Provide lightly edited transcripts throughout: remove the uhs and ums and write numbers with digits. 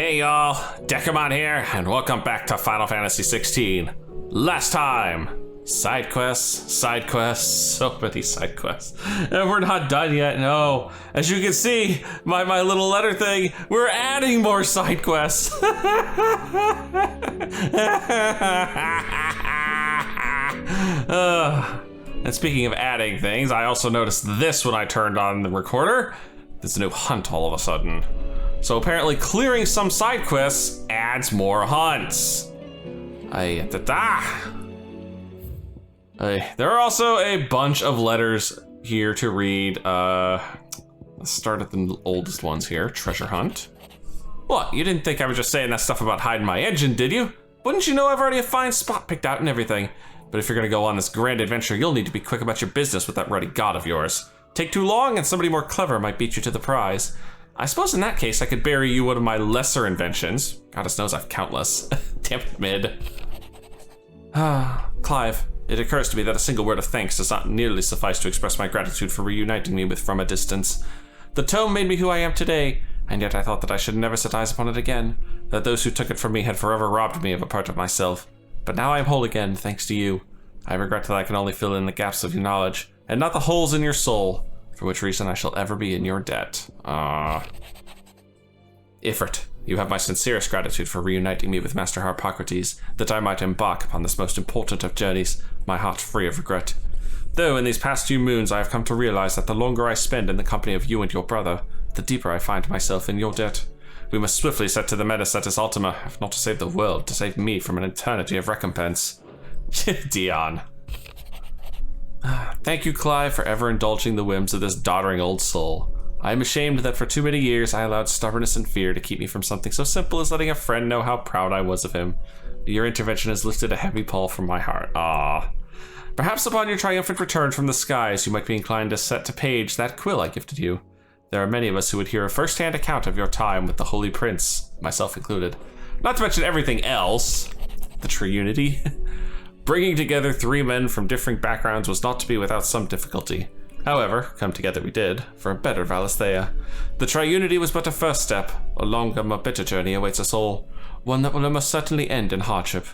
Hey y'all, Dekumon here, and welcome back to Final Fantasy XVI. Last time, side quests, so many side quests. And we're not done yet, no. As you can see, my little letter thing, we're adding more side quests. And speaking of adding things, I also noticed this when I turned on the recorder. There's a new hunt all of a sudden. So apparently clearing some side quests adds more hunts. There are also a bunch of letters here to read. Let's start at the oldest ones here. Treasure hunt. What, you didn't think I was just saying that stuff about hiding my engine, did you? Wouldn't you know I've already a fine spot picked out and everything? But if you're gonna go on this grand adventure, you'll need to be quick about your business with that ruddy god of yours. Take too long and somebody more clever might beat you to the prize. I suppose in that case, I could bury you one of my lesser inventions. Goddess knows I've countless. Damn it, mid. Clive, it occurs to me that a single word of thanks does not nearly suffice to express my gratitude for reuniting me with from a distance. The tome made me who I am today, and yet I thought that I should never set eyes upon it again, that those who took it from me had forever robbed me of a part of myself. But now I am whole again, thanks to you. I regret that I can only fill in the gaps of your knowledge, and not the holes in your soul. For which reason I shall ever be in your debt. Ifrit, you have my sincerest gratitude for reuniting me with Master Harpocrates, that I might embark upon this most important of journeys, my heart free of regret. Though in these past few moons I have come to realize that the longer I spend in the company of you and your brother, the deeper I find myself in your debt. We must swiftly set to the menace that is Ultima, if not to save the world, to save me from an eternity of recompense. Dion. Thank you, Clive, for ever indulging the whims of this doddering old soul. I am ashamed that for too many years I allowed stubbornness and fear to keep me from something so simple as letting a friend know how proud I was of him. Your intervention has lifted a heavy pall from my heart. Perhaps upon your triumphant return from the skies, you might be inclined to set to page that quill I gifted you. There are many of us who would hear a first-hand account of your time with the Holy Prince, myself included. Not to mention everything else. The Triunity. Bringing together three men from different backgrounds was not to be without some difficulty. However, come together we did, for a better Valisthea. The Triunity was but a first step. A longer, more bitter journey awaits us all. One that will almost certainly end in hardship.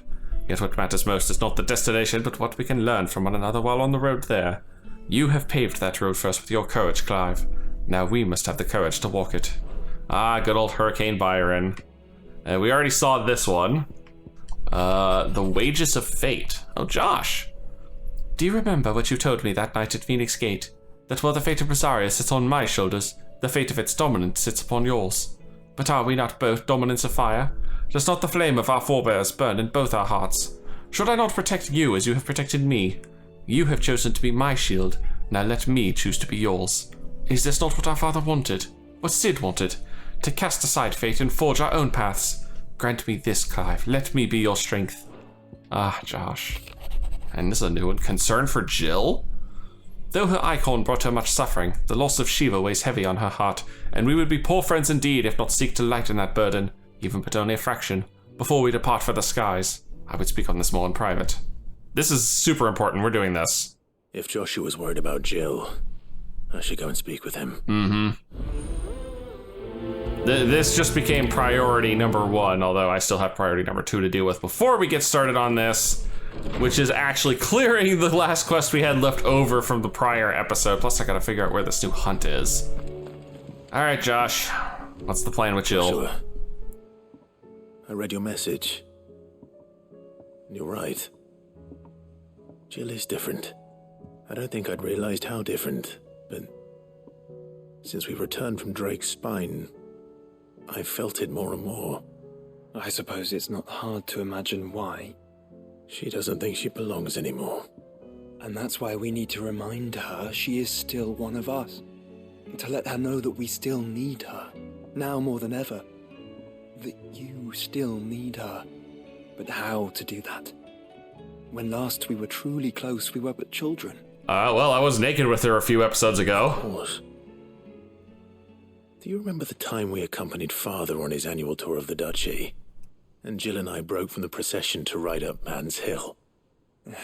Yet what matters most is not the destination, but what we can learn from one another while on the road there. You have paved that road for us with your courage, Clive. Now we must have the courage to walk it. Good old Hurricane Byron. We already saw this one. The Wages of Fate. Oh, Josh. Do you remember what you told me that night at Phoenix Gate? That while the fate of Rosaria sits on my shoulders, the fate of its dominant sits upon yours. But are we not both dominants of fire? Does not the flame of our forebears burn in both our hearts? Should I not protect you as you have protected me? You have chosen to be my shield, now let me choose to be yours. Is this not what our father wanted? What Sid wanted? To cast aside fate and forge our own paths? Grant me this, Clive. Let me be your strength. Josh. And this is a new one. Concern for Jill? Though her Eikon brought her much suffering, the loss of Shiva weighs heavy on her heart, and we would be poor friends indeed if not seek to lighten that burden, even but only a fraction, before we depart for the skies. I would speak on this more in private. This is super important. We're doing this. If Joshua's worried about Jill, I should go and speak with him. This just became priority number 1, although I still have priority number 2 to deal with before we get started on this, which is actually clearing the last quest we had left over from the prior episode. Plus, I gotta figure out where this new hunt is. All right, Josh, what's the plan with Jill? Joshua, I read your message. You're right. Jill is different. I don't think I'd realized how different, but since we returned from Drake's spine, I've felt it more and more. I suppose it's not hard to imagine why. She doesn't think she belongs anymore. And that's why we need to remind her she is still one of us. To let her know that we still need her, now more than ever. That you still need her. But how to do that? When last we were truly close, we were but children. Well, I was naked with her a few episodes ago. Of course. Do you remember the time we accompanied Father on his annual tour of the Duchy? And Jill and I broke from the procession to ride up Man's Hill.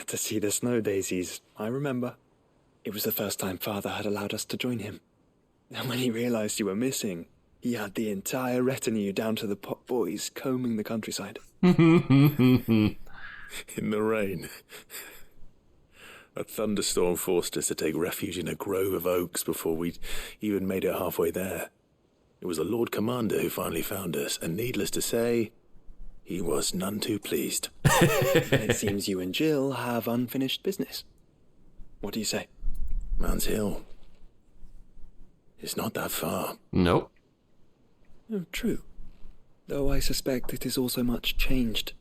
To see the snow daisies, I remember. It was the first time Father had allowed us to join him. And when he realized you were missing, He had the entire retinue down to the pot boys combing the countryside. In the rain. A thunderstorm forced us to take refuge in a grove of oaks before we'd even made it halfway there. It was the Lord Commander who finally found us, and needless to say, he was none too pleased. It seems you and Jill have unfinished business. What do you say? Man's Hill. It's not that far. Nope. Oh, true. Though I suspect it is also much changed.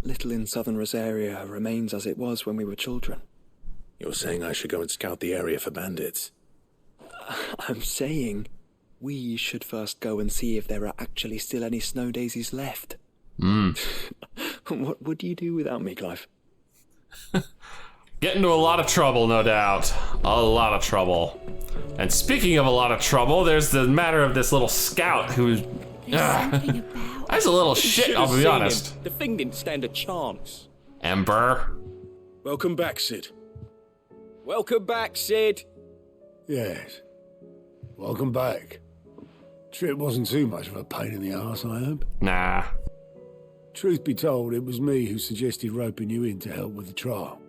Little in southern Rosaria remains as it was when we were children. You're saying I should go and scout the area for bandits? I'm saying we should first go and see if there are actually still any snow daisies left. What would you do without me, Clive? Get into a lot of trouble, no doubt. A lot of trouble. And speaking of a lot of trouble, there's the matter of this little scout who's... That's a little shit, I'll be honest. The thing didn't stand a chance. Ember. Welcome back, Sid. Welcome back, Sid. Yes. Welcome back. Trip wasn't too much of a pain in the arse, I hope. Nah. Truth be told, it was me who suggested roping you in to help with the trial.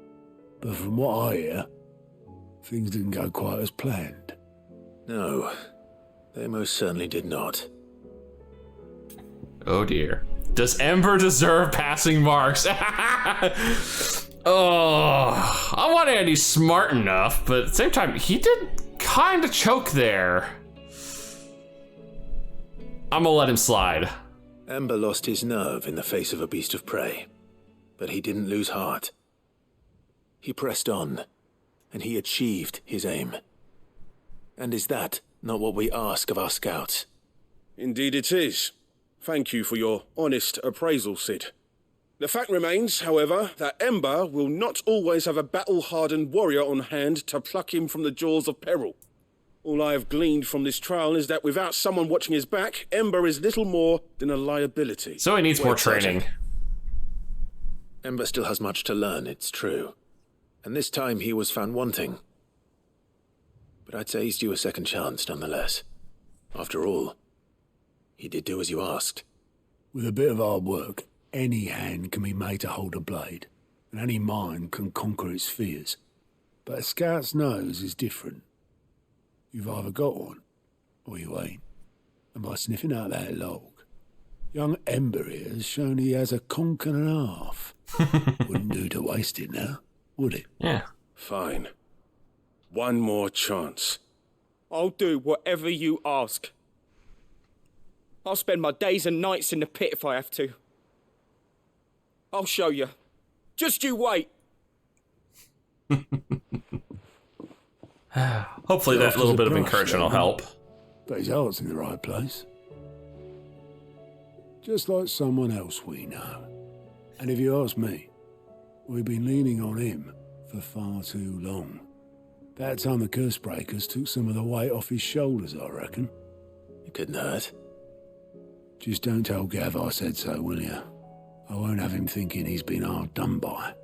But from what I hear, things didn't go quite as planned. No, they most certainly did not. Oh dear. Does Ember deserve passing marks? Oh, I want Andy smart enough, but at the same time, he did kind of choke there. I'm gonna let him slide. Ember lost his nerve in the face of a beast of prey, but he didn't lose heart. He pressed on, and he achieved his aim. And is that not what we ask of our scouts? Indeed it is. Thank you for your honest appraisal, Sid. The fact remains, however, that Ember will not always have a battle-hardened warrior on hand to pluck him from the jaws of peril. All I have gleaned from this trial is that without someone watching his back, Ember is little more than a liability. So he needs more training. Ember still has much to learn, it's true. And this time he was found wanting. But I'd say he's due a second chance, nonetheless. After all, he did do as you asked. With a bit of hard work, any hand can be made to hold a blade, and any mind can conquer its fears. But a scout's nose is different. You've either got one, or you ain't. And by sniffing out that log, young Ember here has shown he has a conk and a half. Wouldn't do to waste it now, would it? Yeah. Fine. One more chance. I'll do whatever you ask. I'll spend my days and nights in the pit if I have to. I'll show you. Just you wait. Hopefully that little bit of encouragement will help. But his heart's in the right place. Just like someone else we know. And if you ask me, we've been leaning on him for far too long. That time the curse breakers took some of the weight off his shoulders, I reckon. It couldn't hurt. Just don't tell Gav I said so, will you? I won't have him thinking he's been hard done by.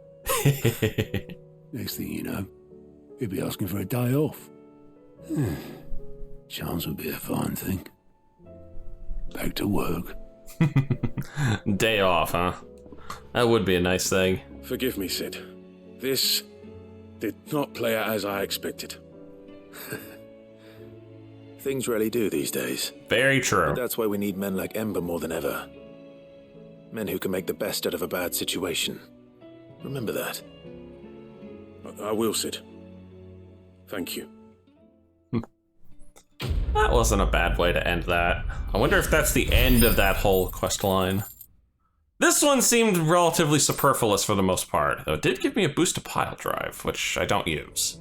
Next thing you know, he'll be asking for a day off. Chance would be a fine thing. Back to work. Day off, huh? That would be a nice thing. Forgive me, Sid. This did not play out as I expected. Things really do these days. Very true. But that's why we need men like Ember more than ever. Men who can make the best out of a bad situation. Remember that. I will, Sid. Thank you. That wasn't a bad way to end that. I wonder if that's the end of that whole quest line. This one seemed relatively superfluous for the most part, though it did give me a boost to pile drive, which I don't use.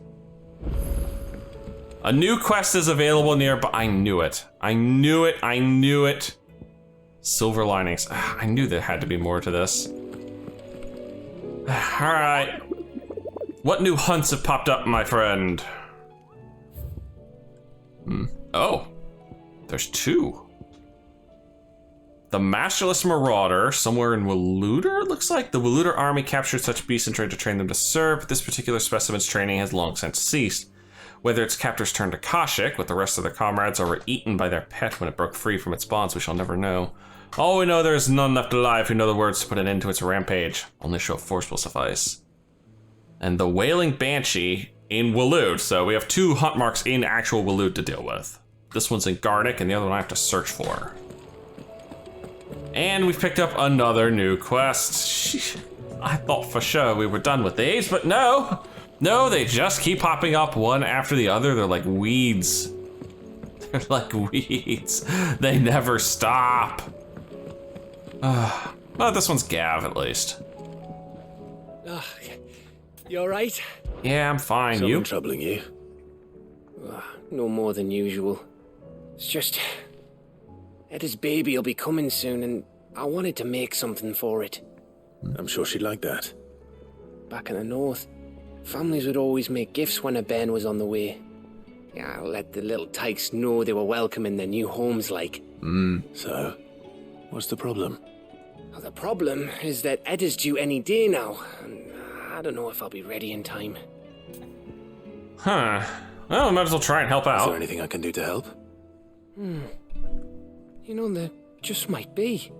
A new quest is available nearby. I knew it. I knew it. I knew it. Silver linings. I knew there had to be more to this. All right. What new hunts have popped up, my friend? Oh, there's two. The Masterless Marauder, somewhere in Waluder, it looks like. The Waluder army captured such beasts and tried to train them to serve, but this particular specimen's training has long since ceased. Whether its captors turned Akashic with the rest of their comrades or were eaten by their pet when it broke free from its bonds, we shall never know. All we know, there is none left alive who know the words to put an end to its rampage. Only show of force will suffice. And the Wailing Banshee in Waloed. So we have 2 hunt marks in actual Waloed to deal with. This one's in Garnic, and the other one I have to search for. And we've picked up another new quest. Sheesh. I thought for sure we were done with these, but no. No, they just keep popping up one after the other. They're like weeds. They're like weeds. They never stop. Well, this one's Gav, at least. You alright? Yeah, I'm fine. Someone You? troubling you? No more than usual. It's just... Eda's baby will be coming soon, and I wanted to make something for it. I'm sure she'd like that. Back in the north, families would always make gifts when a bairn was on the way. Yeah, I'll let the little tykes know they were welcome in their new homes, like. So, what's the problem? Well, the problem is that Eda's due any day now, and I don't know if I'll be ready in time. Huh. Well, we might as well try and help Is there out. anything I can do to help? You know, there just might be.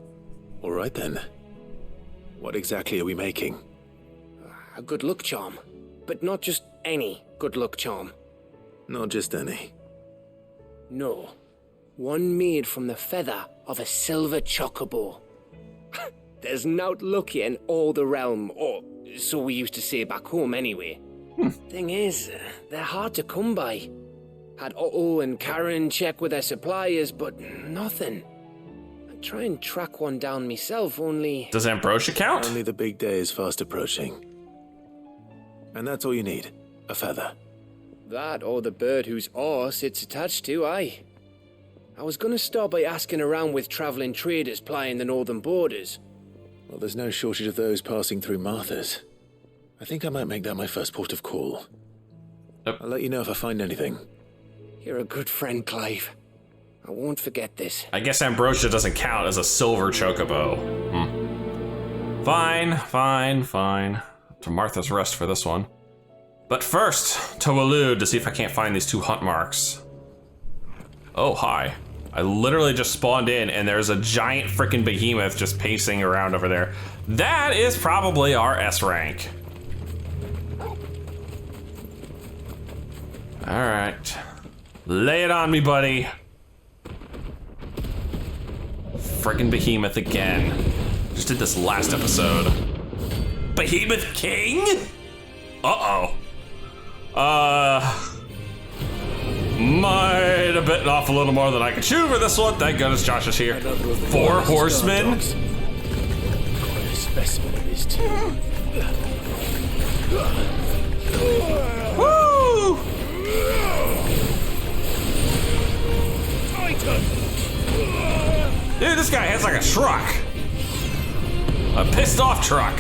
All right then. What exactly are we making? A good luck charm. But not just any good luck charm. Not just any. No. One made from the feather of a silver chocobo. There's naught luckier in all the realm, or so we used to say back home anyway. Thing is, they're hard to come by. Had Otto and Karen check with their suppliers, but nothing. I'd try and track one down myself, only... Does Ambrosia count? Only the big day is fast approaching. And that's all you need. A feather. That or the bird whose horse it's attached to, aye. I was gonna start by asking around with travelling traders plying the northern borders. Well, there's no shortage of those passing through Martha's. I think I might make that my first port of call. I'll let you know if I find anything. You're a good friend, Clive. I won't forget this. I guess Ambrosia doesn't count as a silver chocobo. Fine. To Martha's Rest for this one. But first, to Waloed to see if I can't find these 2 hunt marks. Oh, hi. I literally just spawned in and there's a giant freaking behemoth just pacing around over there. That is probably our S rank. Alright. Lay it on me, buddy. Friggin' behemoth again. Just did this last episode. Behemoth King? Uh-oh. Might have bitten off a little more than I could chew for this one. Thank goodness Josh is here. 4 horsemen? Quite a specimen of his too. Woo! Dude, this guy has like a truck. A pissed off truck.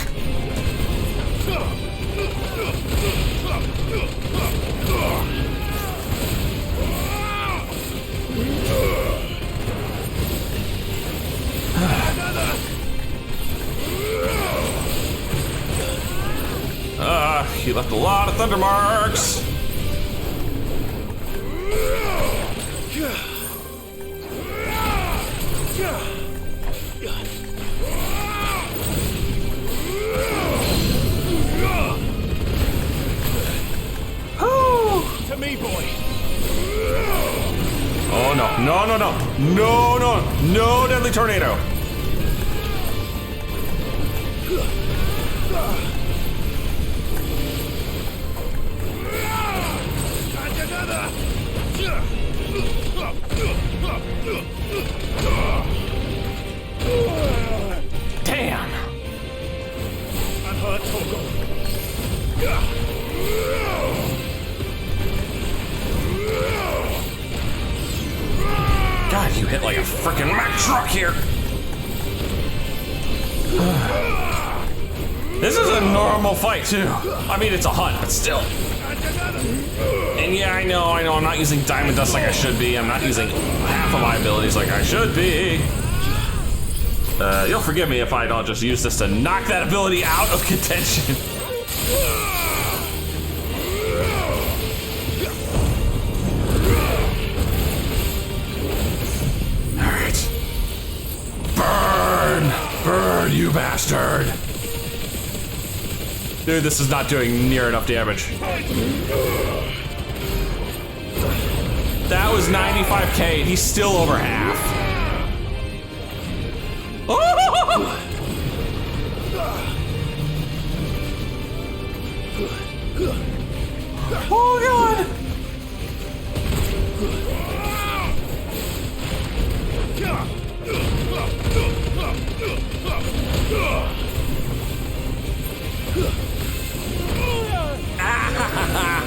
He left a lot of thunder marks. To me, boy. Oh no, deadly tornado. Damn. I'm hurt, Togo. God, you hit like a freaking Mack truck here. This is a normal fight too. I mean, it's a hunt, but still. And yeah, I know, I'm not using diamond dust like I should be. I'm not using half of my abilities like I should be. You'll forgive me if I don't just use this to knock that ability out of contention. Burn, you bastard! Dude, this is not doing near enough damage. That was 95k, and he's still over half. Oh! Oh god!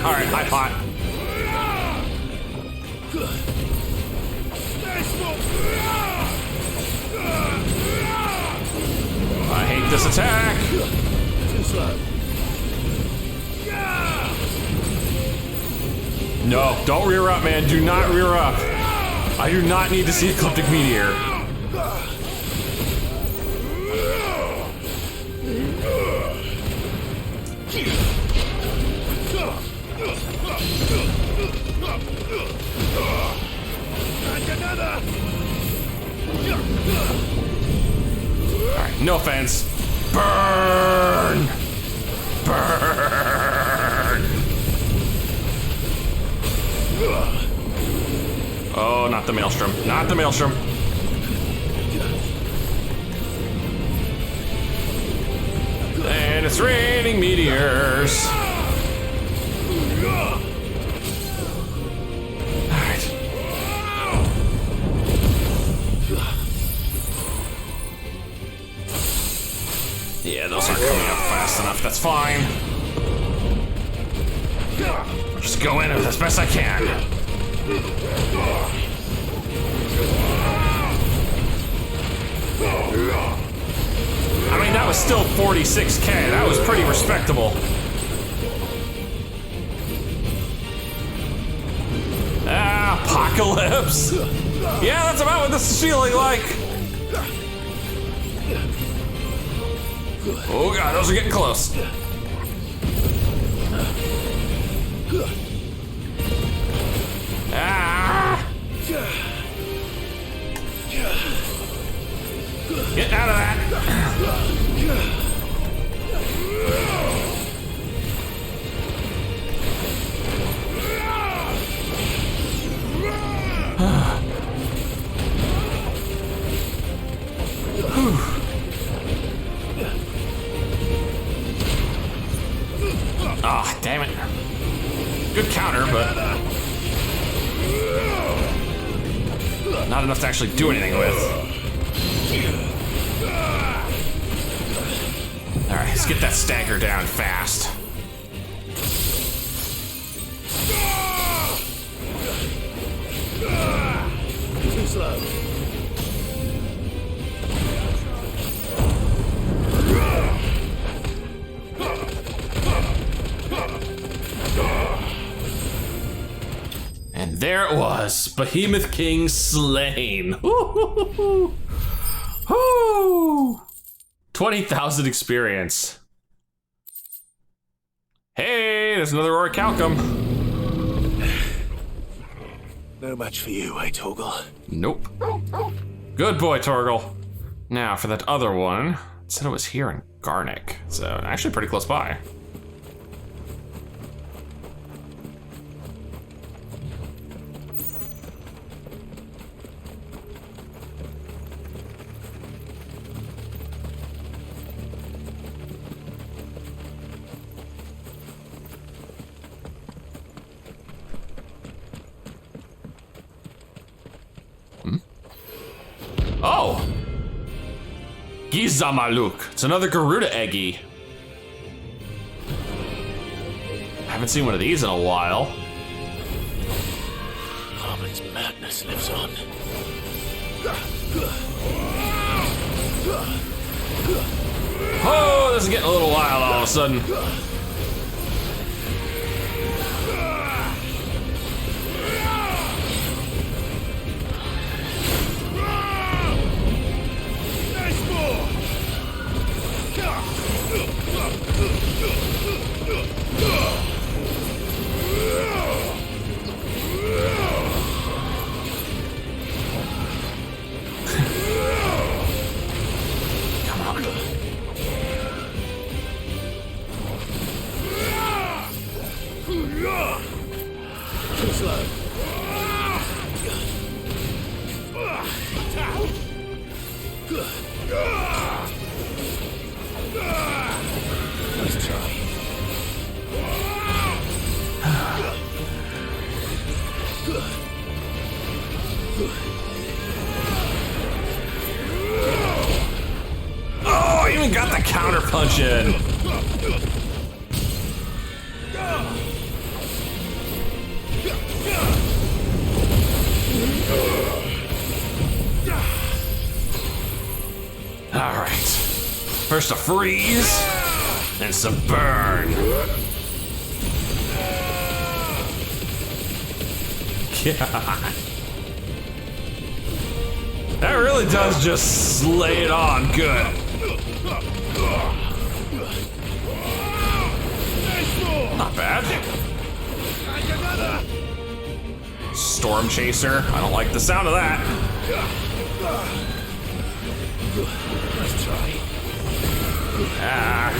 Alright, high pot. I hate this attack. No, don't rear up, man. Do not rear up. I do not need to see Ecliptic Meteor. Alright, no offense. Burn! Burn! Oh, not the Maelstrom. Not the Maelstrom. And it's raining meteors. Alright. Yeah, those aren't coming up fast enough. That's fine. I'll just go in as best I can. I mean, that was still 46k. That was pretty respectable. Ah, Apocalypse. Yeah, that's about what this is feeling like. Oh god, those are getting close. Ah! Get out of that! Ah, damn it. Good counter, but not enough to actually do anything with. Alright, let's get that stagger down fast. Too slow. And there it was, Behemoth King slain. Woo! 20,000 experience. Hey, there's another orichalcum. No match for you, eh, Torgal? Nope. Good boy, Torgal. Now, for that other one, it said it was here in Garnick, so actually pretty close by. Oh! Gizamaluk. It's another Garuda Eggy. Haven't seen one of these in a while. Harmon's madness lives on. Oh, this is getting a little wild all of a sudden. Nice try. Oh, I even got the counter punch in. All right. First a freeze, then some burn. God. That really does just lay it on good. Not bad. Storm Chaser. I don't like the sound of that. Nice try. Ah.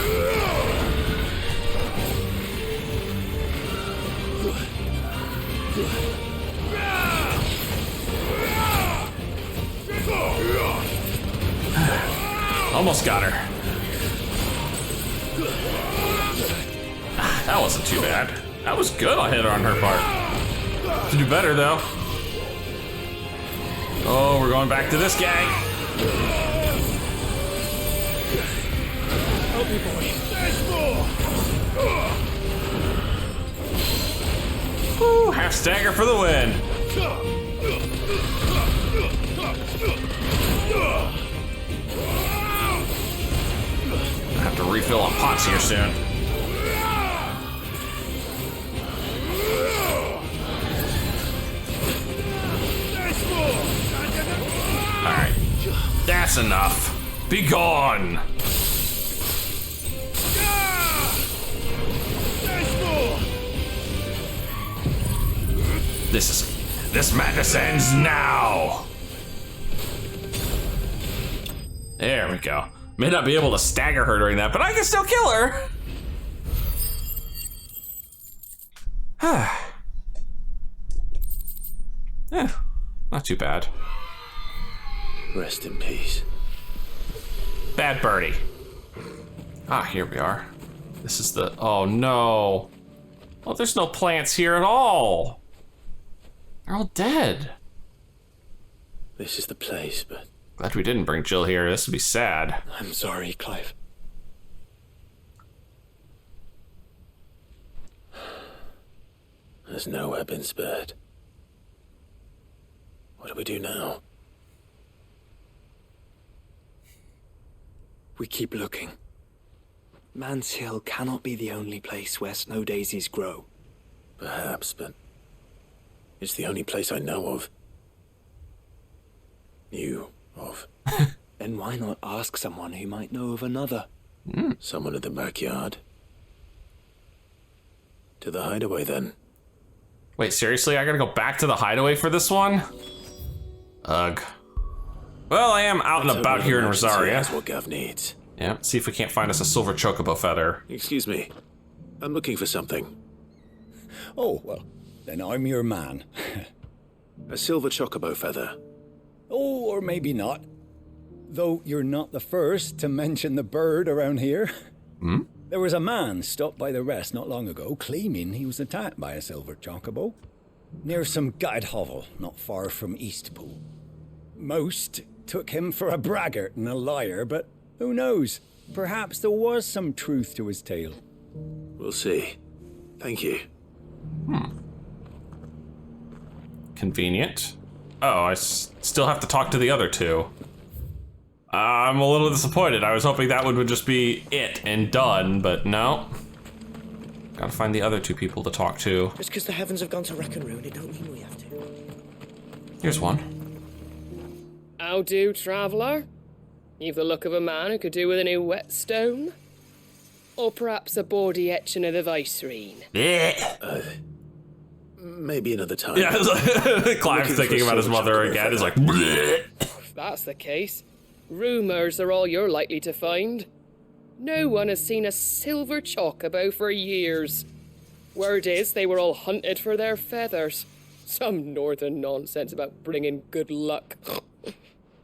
Almost got her. That wasn't too bad. That was good. I hit her on her part. To do better though. Oh, we're going back to this guy. Help me, boy. There's more. Woo, half stagger for the win. I have to refill on pots here soon. Alright. That's enough. Be gone. This madness ends now. There we go. May not be able to stagger her during that, but I can still kill her. Yeah, not too bad. Rest in peace. Bad birdie. Ah, here we are. This is the, oh no. Oh, there's no plants here at all. They're all dead. This is the place, but Glad we didn't bring Jill here. This would be sad. I'm sorry, Clive. there's nowhere been spared. What do we do now? We keep looking. Man's Hill cannot be the only place where snow daisies grow. Perhaps, but it's the only place I know of. Knew of. Then why not ask someone who might know of another? Someone at the backyard. To the hideaway, then. Wait, seriously? I gotta go back to the hideaway for this one? Ugh. Well, I am out and about here in Rosaria. That's what Gav needs. Yeah, see if we can't find us a silver chocobo feather. Excuse me. I'm looking for something. Oh, well, then I'm your man. A silver chocobo feather. Oh, or maybe not. Though you're not the first to mention the bird around here. Hmm? There was a man stopped by the rest not long ago claiming he was attacked by a silver chocobo near some guide hovel not far from Eastpool. Most took him for a braggart and a liar, but who knows? Perhaps there was some truth to his tale. We'll see. Thank you. Convenient. Oh, I still have to talk to the other two. I'm a little disappointed. I was hoping that would just be it and done, but no. Gotta find the other two people to talk to. Just because the heavens have gone to wreck and ruin, it don't mean we have to. Here's one. How do, traveller? You've the look of a man who could do with a new whetstone. Or perhaps a bawdy etching of the Vicerine. Maybe another time. Yeah, Clive's thinking about his mother again. He's like, bleh. If that's the case, rumours are all you're likely to find. No one has seen a silver chocobo for years. Word is they were all hunted for their feathers. Some northern nonsense about bringing good luck.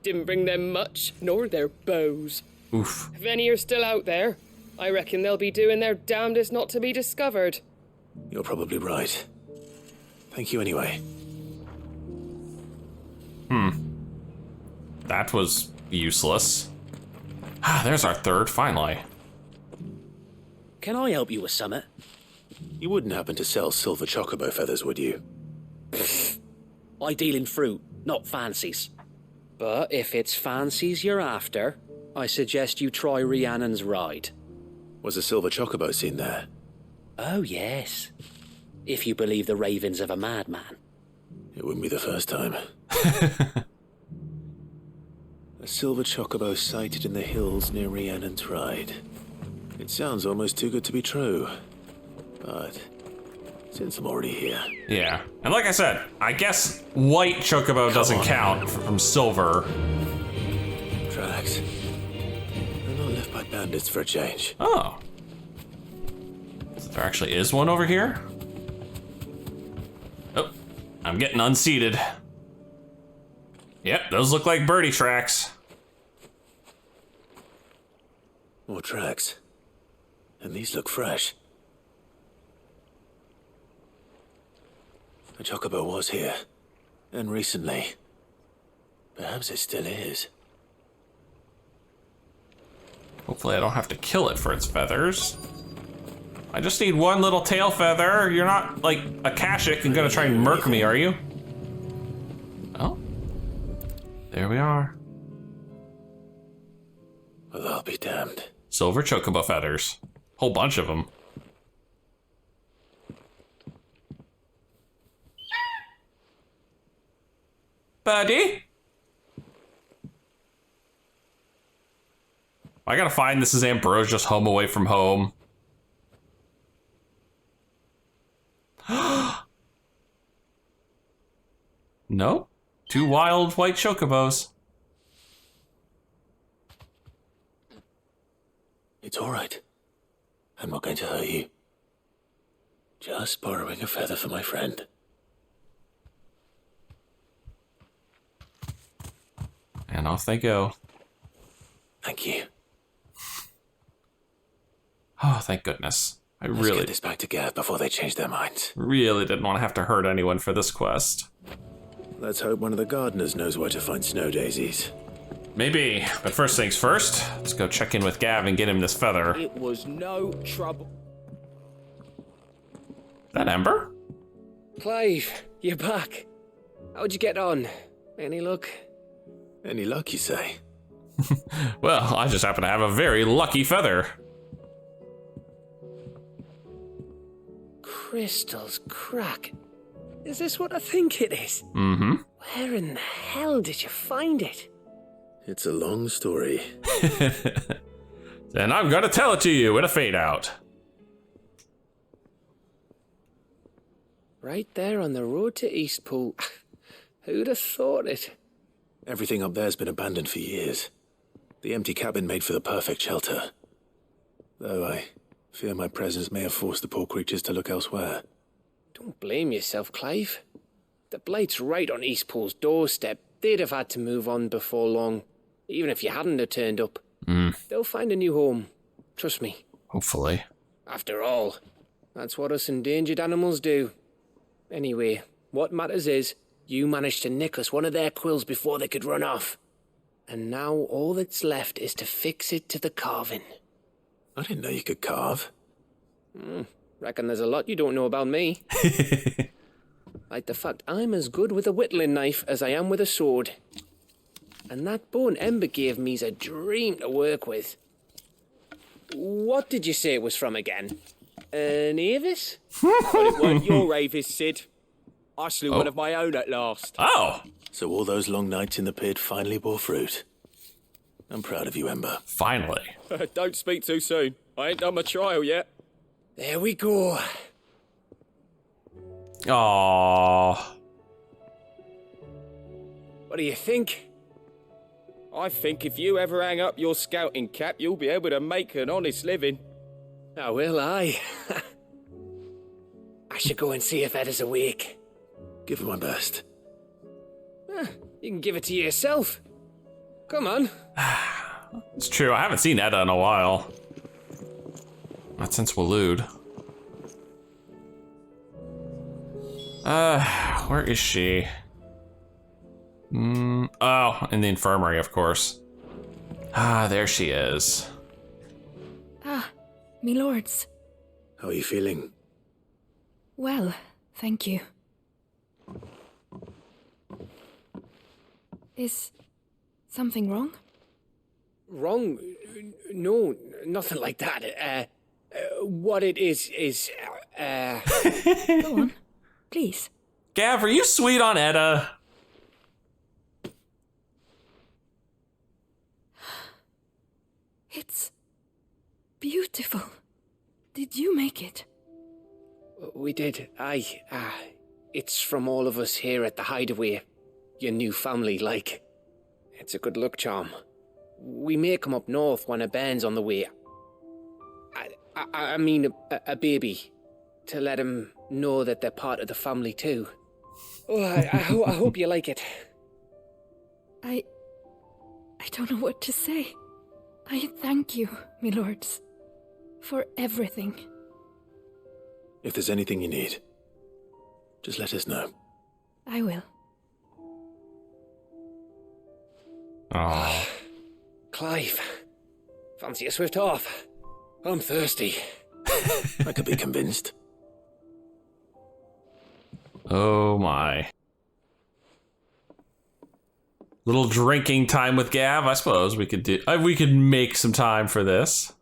Didn't bring them much, nor their bows. Oof. If any are still out there, I reckon they'll be doing their damnedest not to be discovered. You're probably right. Thank you anyway. That was useless. There's our third, finally. Can I help you with summit? You wouldn't happen to sell silver chocobo feathers, would you? I deal in fruit, not fancies. But if it's fancies you're after, I suggest you try Rhiannon's ride. Was a silver chocobo seen there? Oh, yes. If you believe the ravings of a madman. It wouldn't be the first time. A silver chocobo sighted in the hills near Rhiannon's Ride. It sounds almost too good to be true. But since I'm already here... Yeah. And like I said, I guess white chocobo doesn't count from silver. Tracks. They're not left by bandits for a change. Oh. There actually is one over here? Oh, I'm getting unseated. Yep, those look like birdie tracks. More tracks. And these look fresh. A chocobo was here. And recently. Perhaps it still is. Hopefully I don't have to kill it for its feathers. I just need one little tail feather. You're not, like, a Kashik and gonna try and murk me, are you? Oh. There we are. Well, I'll be damned. Silver chocobo feathers. Whole bunch of them. Buddy? I gotta find this is Ambrosia's home away from home. No? 2 wild white chocobos. It's all right. I'm not going to hurt you. Just borrowing a feather for my friend. And off they go. Thank you. Oh, thank goodness. Let's get this back to Gav before they change their minds. Really didn't want to have to hurt anyone for this quest. Let's hope one of the gardeners knows where to find snow daisies. Maybe, but first things first, let's go check in with Gav and get him this feather. It was no trouble. That Ember? Clive, you're back. How'd you get on? Any luck? Any luck, you say? Well, I just happen to have a very lucky feather. Crystal's crack. Is this what I think it is? Mm-hmm. Where in the hell did you find it? It's a long story. And I'm gonna tell it to you in a fade out. Right there on the road to Eastpool. Who'd have thought it? Everything up there's been abandoned for years. The empty cabin made for the perfect shelter. Though I fear my presence may have forced the poor creatures to look elsewhere. Don't blame yourself, Clive. The Blight's right on Eastpool's doorstep. They'd have had to move on before long, even if you hadn't have turned up. They'll find a new home. Trust me. Hopefully. After all, that's what us endangered animals do. Anyway, what matters is, you managed to nick us one of their quills before they could run off. And now all that's left is to fix it to the carving. I didn't know you could carve. Reckon there's a lot you don't know about me. Like the fact I'm as good with a whittling knife as I am with a sword. And that bone Ember gave me's a dream to work with. What did you say it was from again? An Avis? But it weren't your Avis, Sid. I slew one of my own at last. Oh! So all those long nights in the pit finally bore fruit. I'm proud of you, Ember. Finally. Don't speak too soon. I ain't done my trial yet. There we go. Aww. What do you think? I think if you ever hang up your scouting cap, you'll be able to make an honest living. Oh, will I? I should go and see if Ed is awake. Give it my best. You can give it to yourself. Come on. It's true, I haven't seen Edda in a while. Not since Waloed. Where is she? Oh, in the infirmary, of course. Ah, there she is. Ah, me lords. How are you feeling? Well, thank you. Is something wrong? Wrong? No, nothing like that. What it is, Go on, please. Gav, are you sweet on Edda? It's beautiful. Did you make it? We did. Aye. It's from all of us here at the Hideaway. Your new family, like. It's a good luck charm. We may come up north when a band's on the way. I mean a baby. To let him know that they're part of the family too. Oh, I hope you like it. I don't know what to say. I thank you, me lords, for everything. If there's anything you need, just let us know. I will. Oh. Clive, fancy a swift off? I'm thirsty. I could be convinced. Oh my. Little drinking time with Gav, I suppose we could do. We could make some time for this.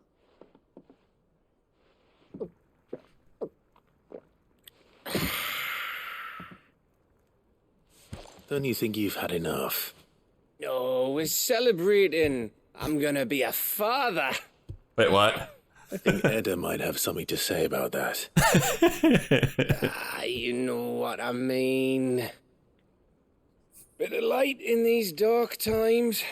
Don't you think you've had enough? No, we're celebrating. I'm gonna be a father. Wait, what? I think Edda might have something to say about that. You know what I mean. Bit of light in these dark times.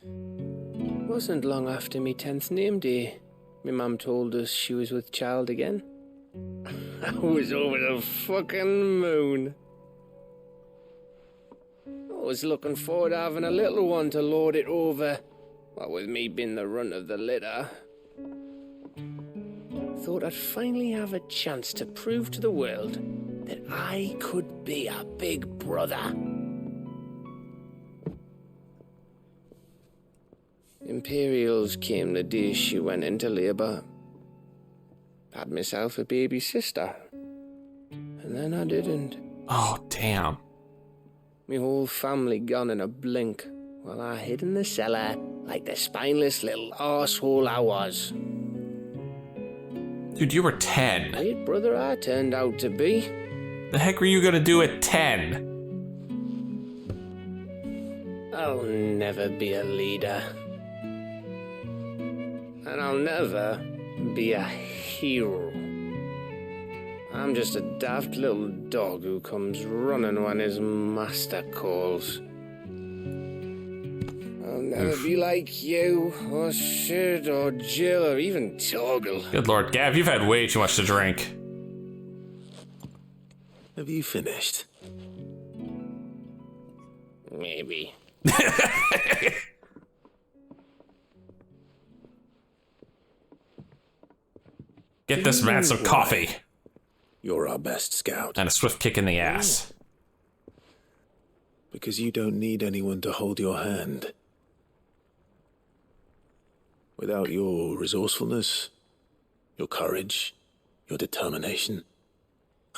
Wasn't long after me 10th name day, my mum told us she was with child again. I was over the fucking moon. I was looking forward to having a little one to lord it over, what with me being the runt of the litter. Thought I'd finally have a chance to prove to the world that I could be a big brother. Imperials came the day she went into labour. Had myself a baby sister. And then I didn't. Oh, damn. Me whole family gone in a blink, while I hid in the cellar like the spineless little arsehole I was. Dude, you were 10. Great brother I turned out to be. The heck were you gonna do at 10? I'll never be a leader. And I'll never be a hero. I'm just a daft little dog who comes running when his master calls. I'll never be like you, or Sid, or Jill, or even Toggle. Good lord, Gav, you've had way too much to drink. Have you finished? Maybe. Get this man some coffee. You're our best scout. And a swift kick in the ass. Because you don't need anyone to hold your hand. Without your resourcefulness, your courage, your determination,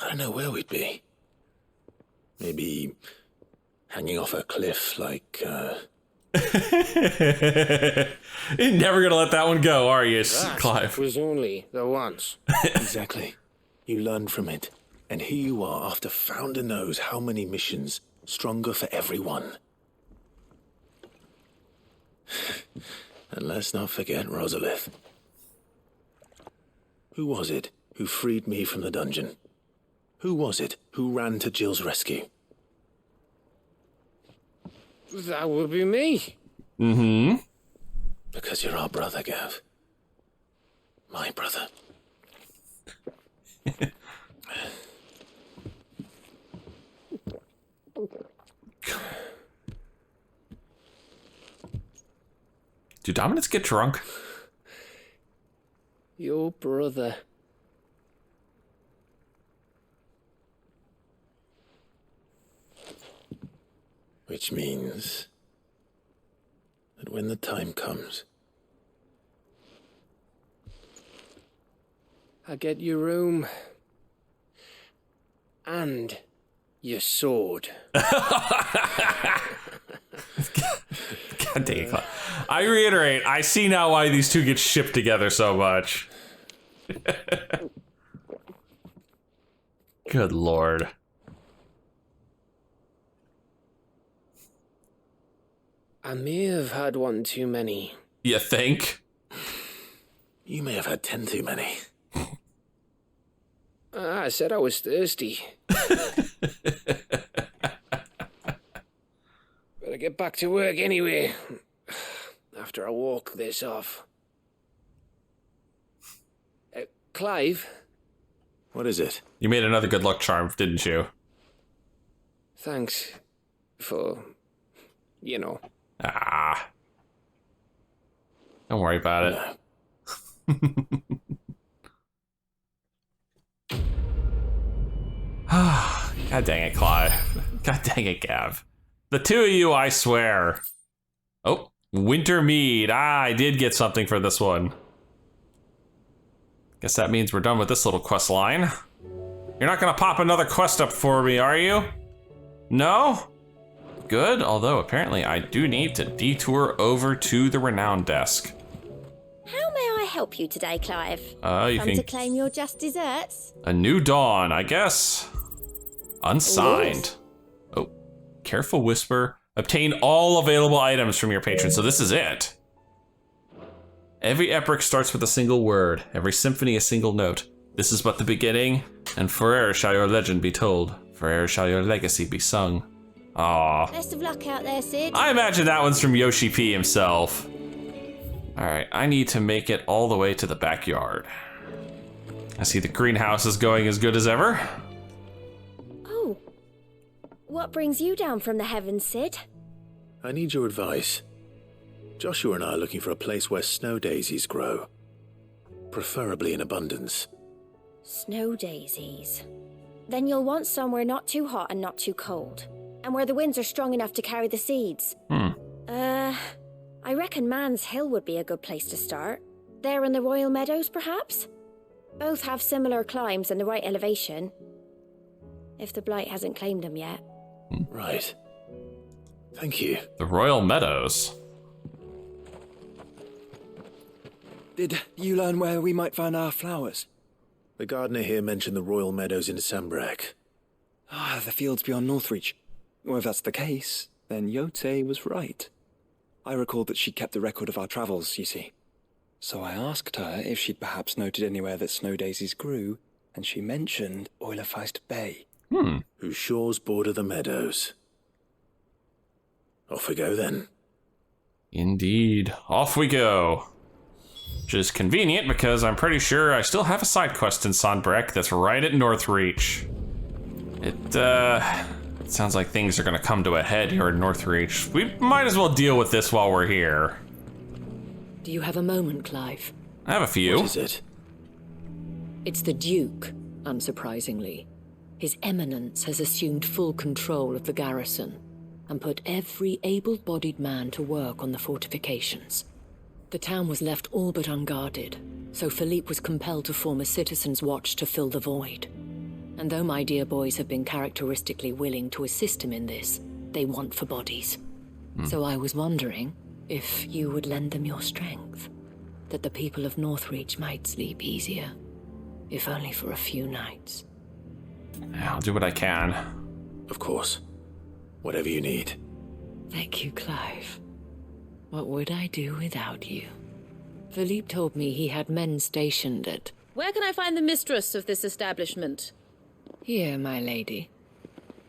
I don't know where we'd be. Maybe hanging off a cliff like, You're never gonna let that one go, are you, Clive? Was only the once. Exactly. You learned from it. And here you are after Founder knows how many missions, stronger for everyone. And let's not forget Rosalith. Who was it who freed me from the dungeon? Who was it who ran to Jill's rescue? That would be me. Mm-hmm. Because you're our brother, Gav. My brother. Do dominants get drunk? Your brother. Which means that when the time comes, I get your room. And your sword. God dang it, Clive. I reiterate, I see now why these two get shipped together so much. Good lord. I may have had one too many. You think? you may have had 10 too many. I said I was thirsty. Better get back to work anyway. After I walk this off. Clive? What is it? You made another good luck charm, didn't you? Thanks for, you know. Ah. Don't worry about it. God dang it, Clive. God dang it, Gav. The two of you, I swear. Oh, Winter Mead. I did get something for this one. Guess that means we're done with this little quest line. You're not gonna pop another quest up for me, are you? No? Good, although apparently I do need to detour over to the Renown desk. How may I help you today, Clive? You Come can... to claim your just desserts? A new dawn, I guess. Unsigned. Oh, careful whisper. Obtain all available items from your patron. So this is it. Every epic starts with a single word. Every symphony a single note. This is but the beginning, and forever shall your legend be told. Forever shall your legacy be sung. Aww. Best of luck out there, Sid. I imagine that one's from Yoshi P himself. Alright, I need to make it all the way to the backyard. I see the greenhouse is going as good as ever. Oh. What brings you down from the heavens, Sid? I need your advice. Joshua and I are looking for a place where snow daisies grow. Preferably in abundance. Snow daisies. Then you'll want somewhere not too hot and not too cold. And where the winds are strong enough to carry the seeds. I reckon Man's Hill would be a good place to start. There in the Royal Meadows, perhaps? Both have similar climbs and the right elevation. If the Blight hasn't claimed them yet. Right. Thank you. The Royal Meadows. Did you learn where we might find our flowers? The gardener here mentioned the Royal Meadows in Sambrak. Ah, the fields beyond Northreach. Well, if that's the case, then Yote was right. I recalled that she'd kept the record of our travels, you see. So I asked her if she'd perhaps noted anywhere that snow daisies grew, and she mentioned Oilafeist Bay. Whose shores border the meadows. Off we go then. Indeed. Off we go. Which is convenient because I'm pretty sure I still have a side quest in Sandbreck that's right at Northreach. It sounds like things are gonna come to a head here at Northreach. We might as well deal with this while we're here. Do you have a moment, Clive? I have a few. What is it? It's the Duke, unsurprisingly. His Eminence has assumed full control of the garrison and put every able-bodied man to work on the fortifications. The town was left all but unguarded, so Philippe was compelled to form a citizen's watch to fill the void. And though my dear boys have been characteristically willing to assist him in this, they want for bodies. So I was wondering if you would lend them your strength, that the people of Northreach might sleep easier, if only for a few nights. I'll do what I can. Of course. Whatever you need. Thank you, Clive. What would I do without you? Philippe told me he had men stationed at... Where can I find the mistress of this establishment? Here, my lady.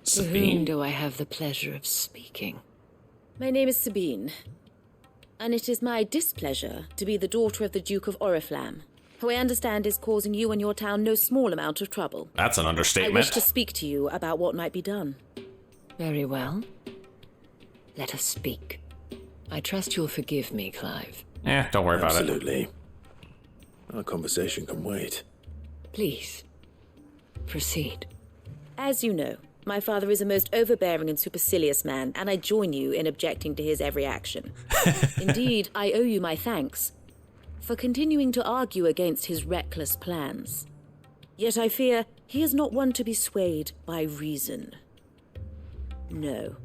To Sabine. whom do I have the pleasure of speaking? My name is Sabine, and it is my displeasure to be the daughter of the Duke of Oriflamme, who I understand is causing you and your town no small amount of trouble. That's an I understatement. wish to speak to you about what might be done. Very well. Let us speak. I trust you'll forgive me, Clive. Don't worry about it. Absolutely. Our conversation can wait. Please, proceed. As you know, my father is a most overbearing and supercilious man, and I join you in objecting to his every action. Indeed, I owe you my thanks for continuing to argue against his reckless plans. Yet I fear he is not one to be swayed by reason. No.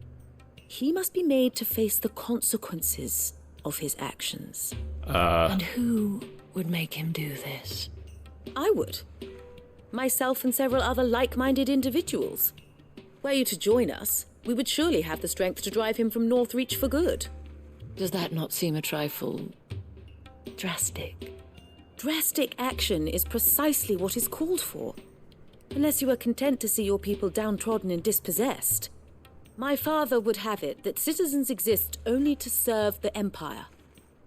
He must be made to face the consequences of his actions. And who would make him do this? I would. Myself and several other like-minded individuals. Were you to join us, we would surely have the strength to drive him from Northreach for good. Does that not seem a trifle drastic? Drastic action is precisely what is called for. Unless you are content to see your people downtrodden and dispossessed. My father would have it that citizens exist only to serve the Empire.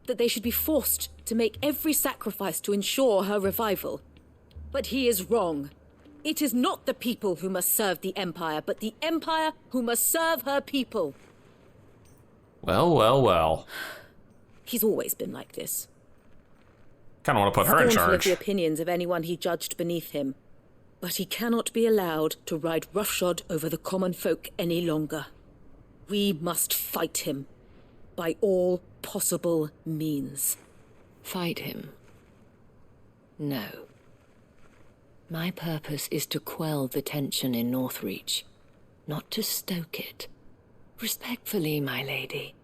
That they should be forced to make every sacrifice to ensure her revival. But he is wrong. It is not the people who must serve the Empire, but the Empire who must serve her people. Well, well, well. He's always been like this. Kind of want to put her in Scornful of charge. the opinions of anyone he judged beneath him. But he cannot be allowed to ride roughshod over the common folk any longer. We must fight him. By all possible means. Fight him? No. My purpose is to quell the tension in Northreach, not to stoke it. Respectfully, my lady.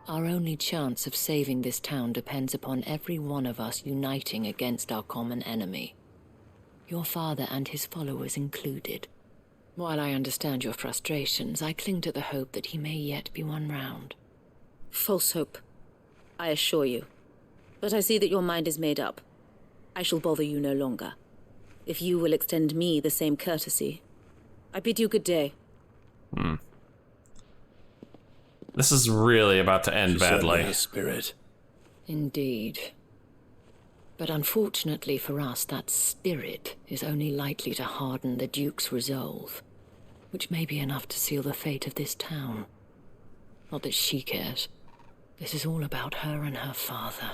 Our only chance of saving this town depends upon every one of us uniting against our common enemy. Your father and his followers included. While I understand your frustrations, I cling to the hope that he may yet be won round. False hope, I assure you. But I see that your mind is made up. I shall bother you no longer. If you will extend me the same courtesy, I bid you good day. This is really about to end badly. His spirit. Indeed. But unfortunately for us, that spirit is only likely to harden the Duke's resolve, which may be enough to seal the fate of this town. Not that she cares. This is all about her and her father.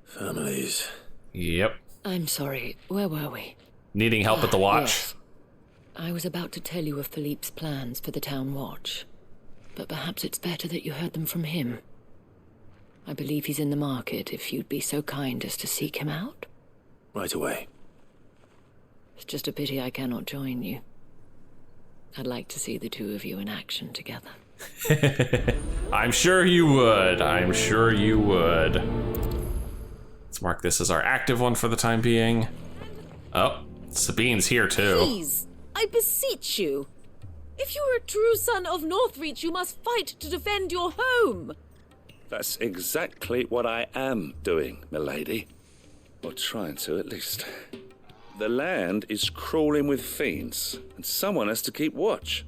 Families. Yep. I'm sorry, where were we? Needing help with the watch. Yes. I was about to tell you of Philippe's plans for the town watch, but perhaps it's better that you heard them from him. I believe he's in the market, if you'd be so kind as to seek him out. Right away. It's just a pity I cannot join you. I'd like to see the two of you in action together. I'm sure you would. I'm sure you would. Let's mark this as our active one for the time being. Oh, Sabine's here too. Please, I beseech you. If you are a true son of Northreach, you must fight to defend your home. That's exactly what I am doing, milady. Or trying to, at least. The land is crawling with fiends, and someone has to keep watch.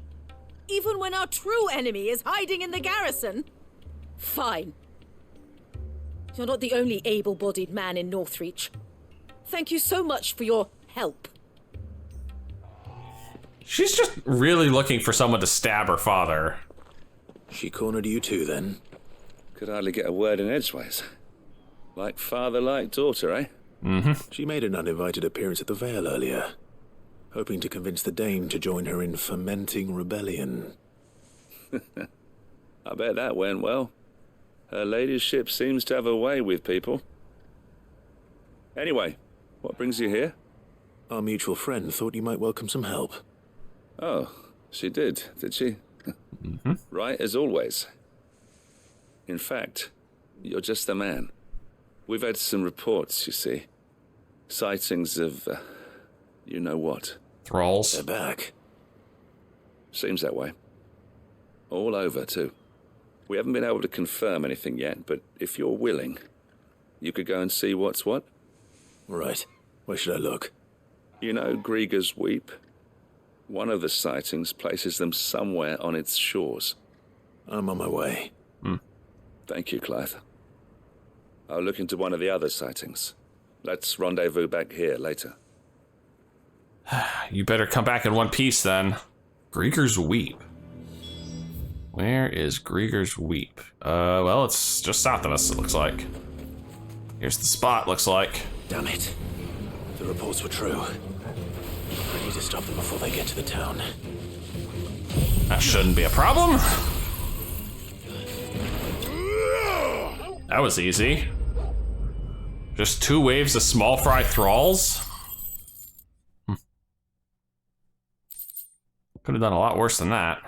Even when our true enemy is hiding in the garrison? Fine. You're not the only able-bodied man in Northreach. Thank you so much for your help. She's just really looking for someone to stab her father. She cornered you too, then? Could hardly get a word in edgeways. Like father, like daughter, eh? Mm-hmm. She made an uninvited appearance at the Vale earlier, hoping to convince the Dame to join her in fomenting rebellion. I bet that went well. Her ladyship seems to have a way with people. Anyway, what brings you here? Our mutual friend thought you might welcome some help. Oh, she did she? Mm-hmm. Right, as always. In fact, you're just the man. We've had some reports, you see. Sightings of, you know what. Thralls. They're back. Seems that way. All over, too. We haven't been able to confirm anything yet, but if you're willing, you could go and see what's what. Right. Where should I look? You know Grieger's Weep? One of the sightings places them somewhere on its shores. I'm on my way. Thank you, Clive. I'll look into one of the other sightings. Let's rendezvous back here later. You better come back in one piece then. Grieger's Weep. Where is Grieger's Weep? Well, it's just south of us, it looks like. Here's the spot, looks like. Damn it. The reports were true. I need to stop them before they get to the town. That shouldn't be a problem. That was easy. Just 2 waves of small fry thralls? Could have done a lot worse than that.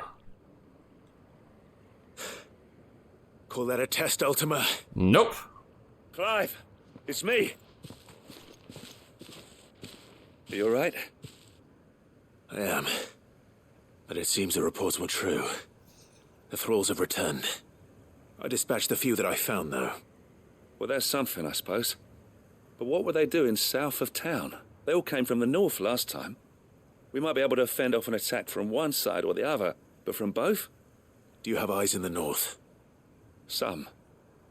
Call that a test, Ultima? Nope. Clive, it's me. Are you alright? I am. But it seems the reports were true. The thralls have returned. I dispatched the few that I found, though. Well, that's something, I suppose. But what were they doing south of town? They all came from the north last time. We might be able to fend off an attack from one side or the other, but from both? Do you have eyes in the north? Some.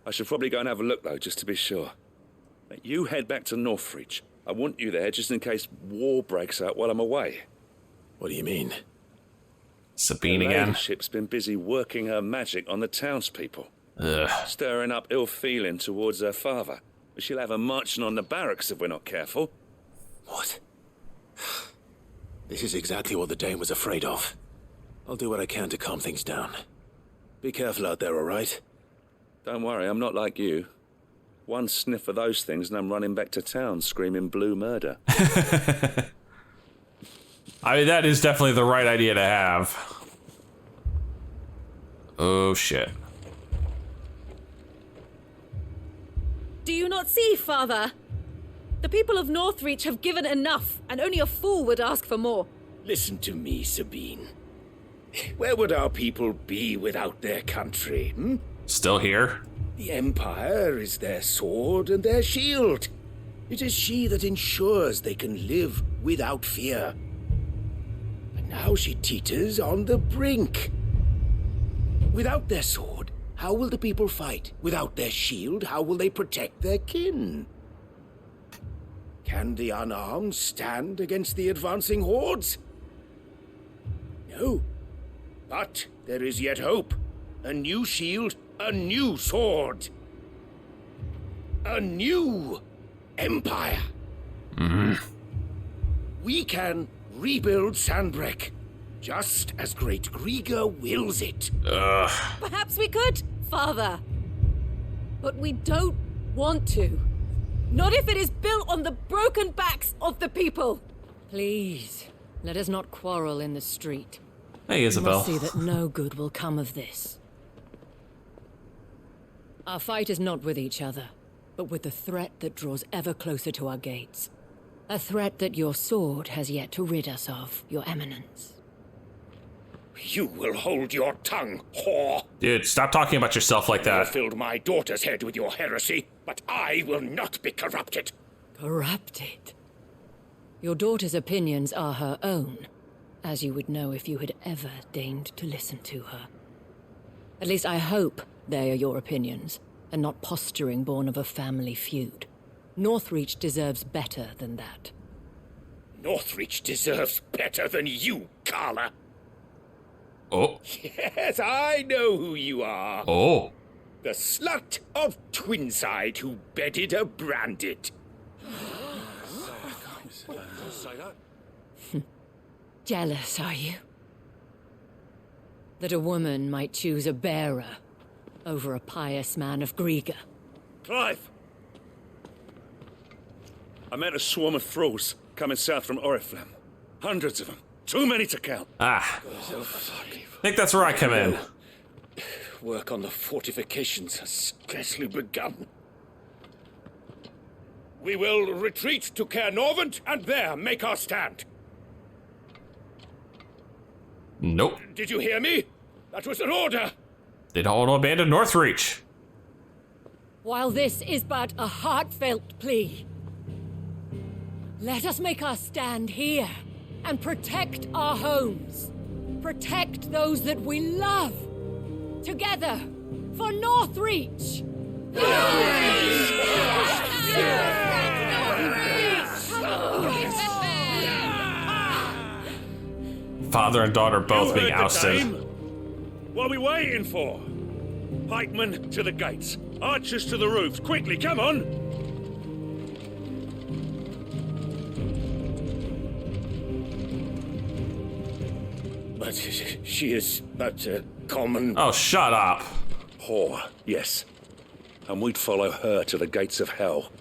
I should probably go and have a look, though, just to be sure. You head back to Northreach. I want you there just in case war breaks out while I'm away. What do you mean? Sabine the again. Ladyship's been busy working her magic on the townspeople. Ugh. Stirring up ill feeling towards her father. She'll have her marching on the barracks if we're not careful. What? This is exactly what the Dane was afraid of. I'll do what I can to calm things down. Be careful out there, all right? Don't worry, I'm not like you. One sniff of those things and I'm running back to town screaming blue murder. I mean, that is definitely the right idea to have. Oh, shit. Do you not see, Father? The people of Northreach have given enough, and only a fool would ask for more. Listen to me, Sabine. Where would our people be without their country, Still here? The Empire is their sword and their shield. It is she that ensures they can live without fear. And now she teeters on the brink. Without their sword, how will the people fight? Without their shield, how will they protect their kin? Can the unarmed stand against the advancing hordes? No. But there is yet hope. A new shield, a new sword. A new empire. We can rebuild Sandbreck, just as Great Grieger wills it. Perhaps we could, Father. But we don't want to. Not if it is built on the broken backs of the people. Please, let us not quarrel in the street. Hey, Isabel. You must see that no good will come of this. Our fight is not with each other, but with the threat that draws ever closer to our gates. A threat that your sword has yet to rid us of, Your Eminence. You will hold your tongue, whore. Dude, stop talking about yourself like You that. filled my daughter's head with your heresy, but I will not be corrupted. Corrupted? Your daughter's opinions are her own, as you would know if you had ever deigned to listen to her. At least I hope they are your opinions, and not posturing born of a family feud. Northreach deserves better than that. Northreach deserves better than you, Carla. Oh. Yes, I know who you are. Oh. The slut of Twinside who bedded a branded. Jealous, are you? That a woman might choose a bearer over a pious man of Grieger. Clive! I met a swarm of thralls coming south from Oriflamme. Hundreds of them. Too many to count. Ah. I think that's where I come in. Work on the fortifications has scarcely begun. We will retreat to Caernarvon and there make our stand. Nope. Did you hear me? That was an order. They don't want to abandon Northreach. While this is but a heartfelt plea, let us make our stand here and protect our homes. Protect those that we love. Together, for Northreach! Father and daughter both being You heard the ousted. time. What are we waiting for? Pikemen to the gates. Archers to the roofs. Quickly, come on! But she is but a common... Oh, shut up. Whore, yes. And we'd follow her to the gates of hell.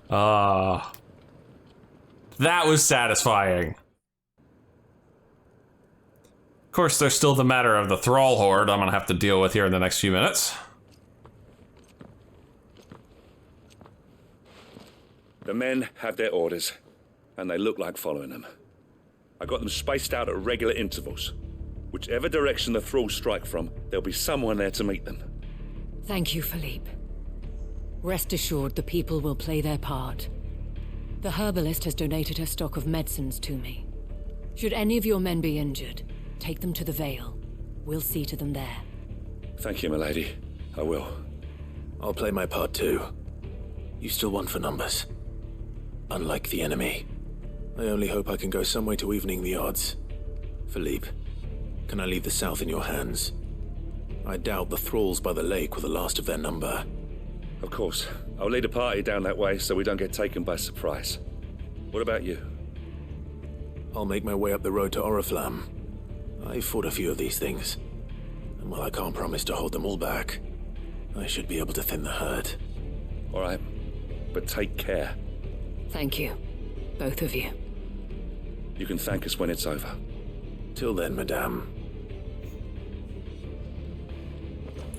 Ah. That was satisfying. Of course, there's still the matter of the Thrall Horde I'm gonna have to deal with here in the next few minutes. The men have their orders, and they look like following them. I got them spaced out at regular intervals. Whichever direction the thralls strike from, there'll be someone there to meet them. Thank you, Philippe. Rest assured the people will play their part. The herbalist has donated her stock of medicines to me. Should any of your men be injured, take them to the Vale. We'll see to them there. Thank you, milady. I will. I'll play my part too. You still want for numbers. Unlike the enemy. I only hope I can go some way to evening the odds. Philippe, can I leave the south in your hands? I doubt the thralls by the lake were the last of their number. Of course. I'll lead a party down that way so we don't get taken by surprise. What about you? I'll make my way up the road to Oriflamme. I fought a few of these things. And while I can't promise to hold them all back, I should be able to thin the herd. All right. But take care. Thank you. Both of you. You can thank us when it's over. Till then, madame.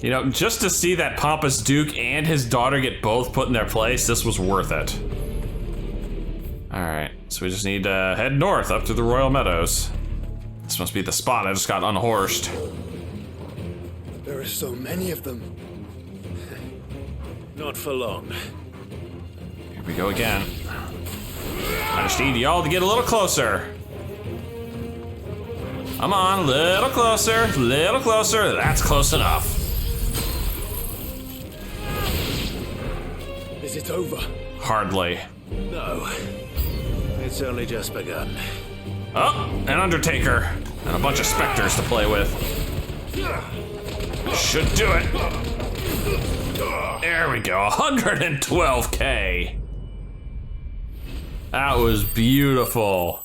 You know, just to see that pompous Duke and his daughter get both put in their place, this was worth it. Alright, so we just need to head north up to the Royal Meadows. This must be the spot I just got unhorsed. There are so many of them. Not for long. Here we go again. I just need y'all to get a little closer. Come on, a little closer, little closer. That's close enough. Is it over? Hardly. No. It's only just begun. Oh, an Undertaker. And a bunch of specters to play with. Should do it. There we go, 112k. That was beautiful.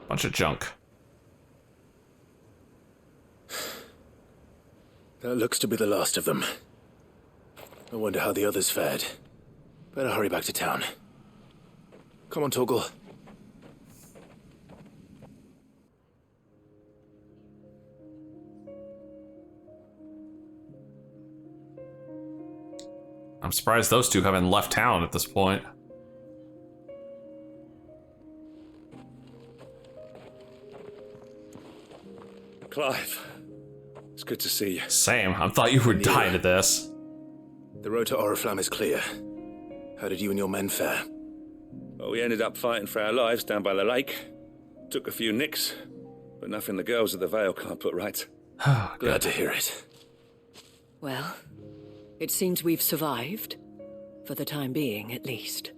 Bunch of junk. That looks to be the last of them. I wonder how the others fared. Better hurry back to town. Come on, Torgal. I'm surprised those two haven't left town at this point. Clive, it's good to see you. Same. I thought you were dying to this. The road to Oriflamme is clear. How did you and your men fare? Well, we ended up fighting for our lives down by the lake. Took a few nicks, but nothing the girls at the Vale can't put right. Glad to hear it. Well, it seems we've survived. For the time being, at least.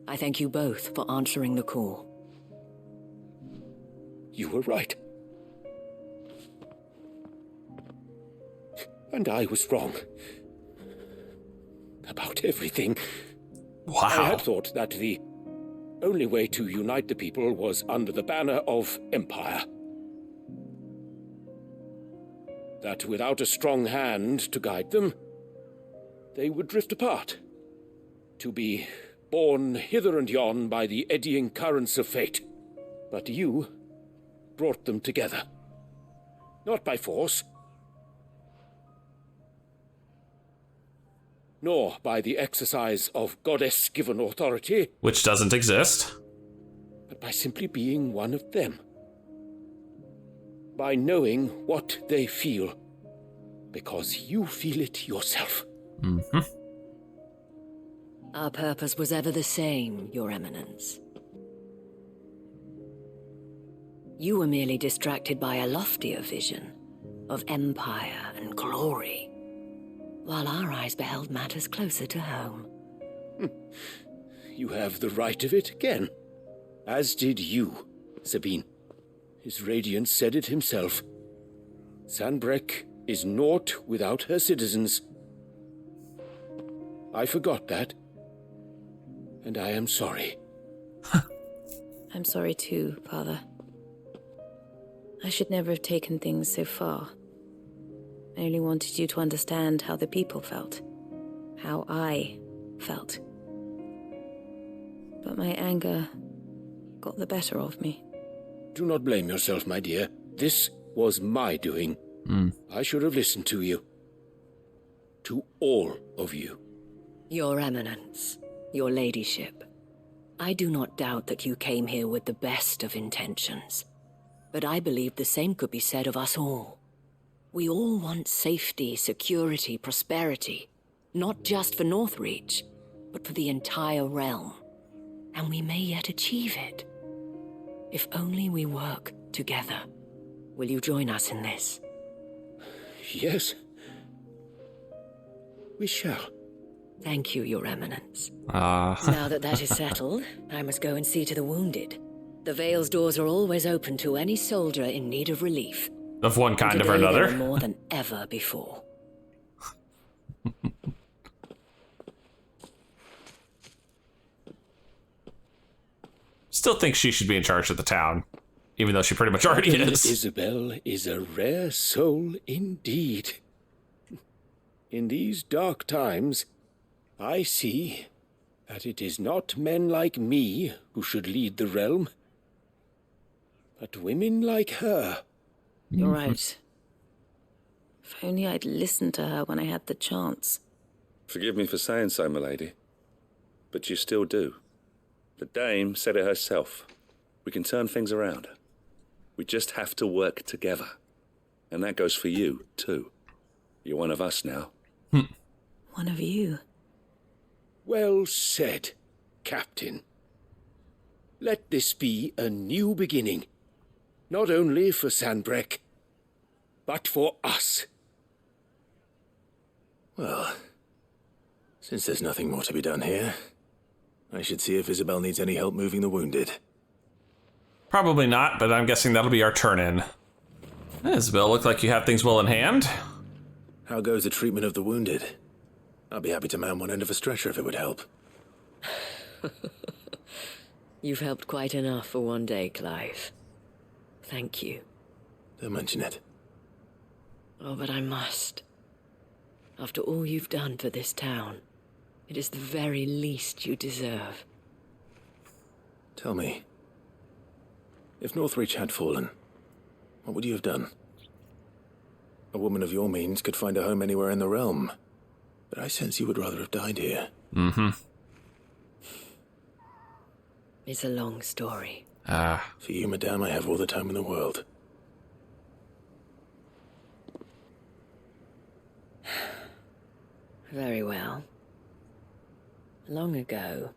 I thank you both for answering the call. You were right. And I was wrong. About everything. Wow. I had thought that the only way to unite the people was under the banner of Empire. That without a strong hand to guide them, they would drift apart. To be borne hither and yon by the eddying currents of fate. But you brought them together. Not by force, nor by the exercise of goddess-given authority. Which doesn't exist. But by simply being one of them. By knowing what they feel. Because you feel it yourself. Mm-hmm. Our purpose was ever the same, Your Eminence. You were merely distracted by a loftier vision of empire and glory, while our eyes beheld matters closer to home. You have the right of it again. As did you, Sabine. His Radiance said it himself. Sanbreque is naught without her citizens. I forgot that. And I am sorry. I'm sorry too, Father. I should never have taken things so far. I only wanted you to understand how the people felt. How I felt. But my anger got the better of me. Do not blame yourself, my dear. This was my doing. I should have listened to you. To all of you. Your Eminence, your Ladyship, I do not doubt that you came here with the best of intentions. But I believe the same could be said of us all. We all want safety, security, prosperity. Not just for Northreach, but for the entire realm. And we may yet achieve it. If only we work together. Will you join us in this? Yes. We shall. Thank you, Your Eminence. Now that that is settled, I must go and see to the wounded. The Vale's doors are always open to any soldier in need of relief. Of one kind and or today another. there are more than ever before. Still think she should be in charge of the town, even though she pretty much already is. Isabel is a rare soul indeed. In these dark times, I see that it is not men like me who should lead the realm, but women like her. You're right. If only I'd listened to her when I had the chance. Forgive me for saying so, milady, but you still do. The dame said it herself. We can turn things around. We just have to work together. And that goes for you, too. You're one of us now. One of you. Well said, Captain. Let this be a new beginning. Not only for Sanbreque, but for us. Well, since there's nothing more to be done here, I should see if Isabel needs any help moving the wounded. Probably not, but I'm guessing that'll be our turn in. Isabel, look like you have things well in hand. How goes the treatment of the wounded? I'll be happy to man one end of a stretcher if it would help. You've helped quite enough for one day, Clive. Thank you. Don't mention it. Oh, but I must. After all you've done for this town, it is the very least you deserve. Tell me, if Northreach had fallen, what would you have done? A woman of your means could find a home anywhere in the realm, but I sense you would rather have died here. It's a long story. For you, madame, I have all the time in the world. Very well. Long ago,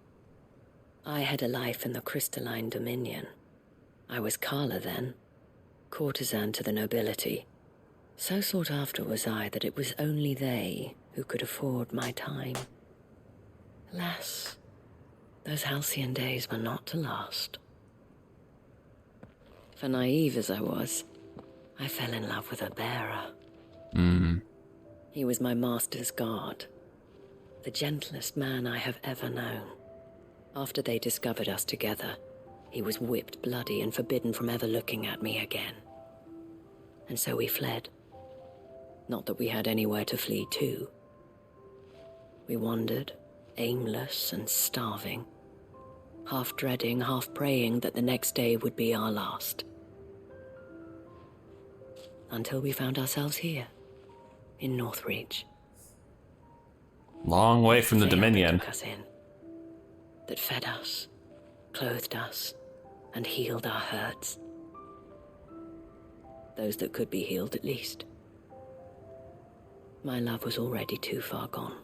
I had a life in the Crystalline Dominion. I was Carla then, courtesan to the nobility. So sought after was I that it was only they who could afford my time. Alas, those halcyon days were not to last. For naive as I was, I fell in love with a bearer. He was my master's guard, the gentlest man I have ever known. After they discovered us together, he was whipped bloody and forbidden from ever looking at me again. And so we fled. Not that we had anywhere to flee to. We wandered, aimless and starving, half dreading, half praying that the next day would be our last. Until we found ourselves here, in Northreach. Long way from the Dominion. That took us in, that fed us, clothed us, and healed our hurts. Those that could be healed, at least. My love was already too far gone.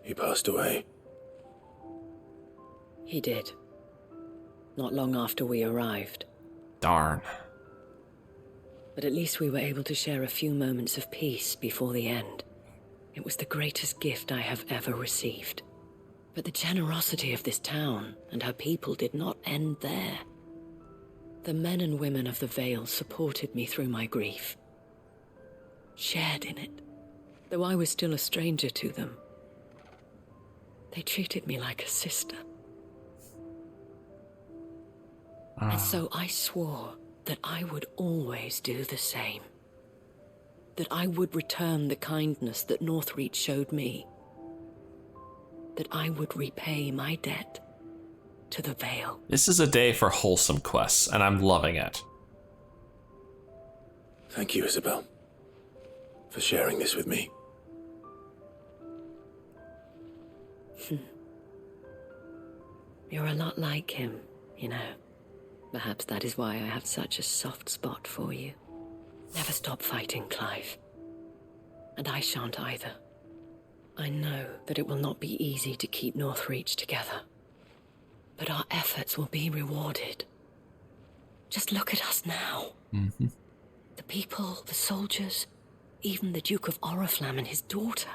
He passed away. He did. Not long after we arrived. Darn. But at least we were able to share a few moments of peace before the end. It was the greatest gift I have ever received. But the generosity of this town and her people did not end there. The men and women of the Vale supported me through my grief, shared in it, though I was still a stranger to them. They treated me like a sister. And so I swore that I would always do the same. That I would return the kindness that Northreach showed me. That I would repay my debt to the Vale. This is a day for wholesome quests, and I'm loving it. Thank you, Isabel, for sharing this with me. You're a lot like him, you know. Perhaps that is why I have such a soft spot for you. Never stop fighting, Clive. And I shan't either. I know that it will not be easy to keep Northreach together. But our efforts will be rewarded. Just look at us now. Mm-hmm. The people, the soldiers, even the Duke of Oriflamme and his daughter.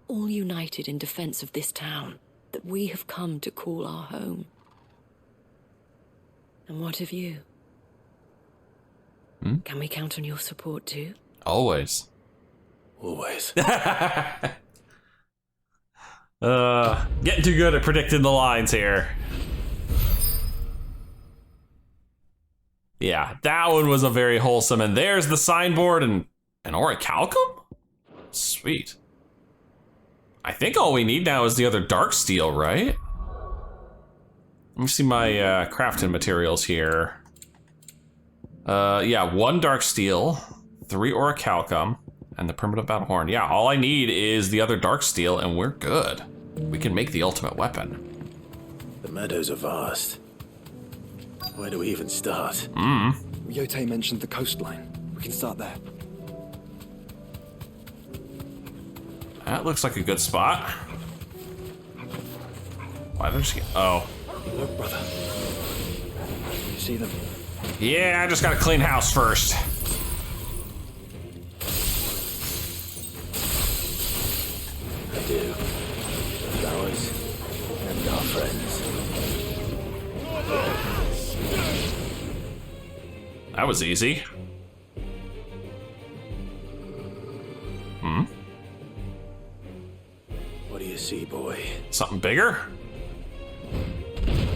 All united in defense of this town that we have come to call our home. And what of you? Can we count on your support too? Always. Always. Getting too good at predicting the lines here. Yeah, that one was a very wholesome. And there's the signboard and an orichalcum? Sweet. I think all we need now is the other dark steel, right? Let me see my crafting materials here. Yeah, 1 dark steel, 3 orichalcum, and the primitive battle horn. Yeah, all I need is the other dark steel, and we're good. We can make the ultimate weapon. The meadows are vast. Where do we even start? Yote mentioned the coastline. We can start there. That looks like a good spot. Why don't you get... Oh. Look, brother. You see them? Yeah, I just gotta clean house first. I do. The flowers and our friends. That was easy. What do you see, boy? Something bigger?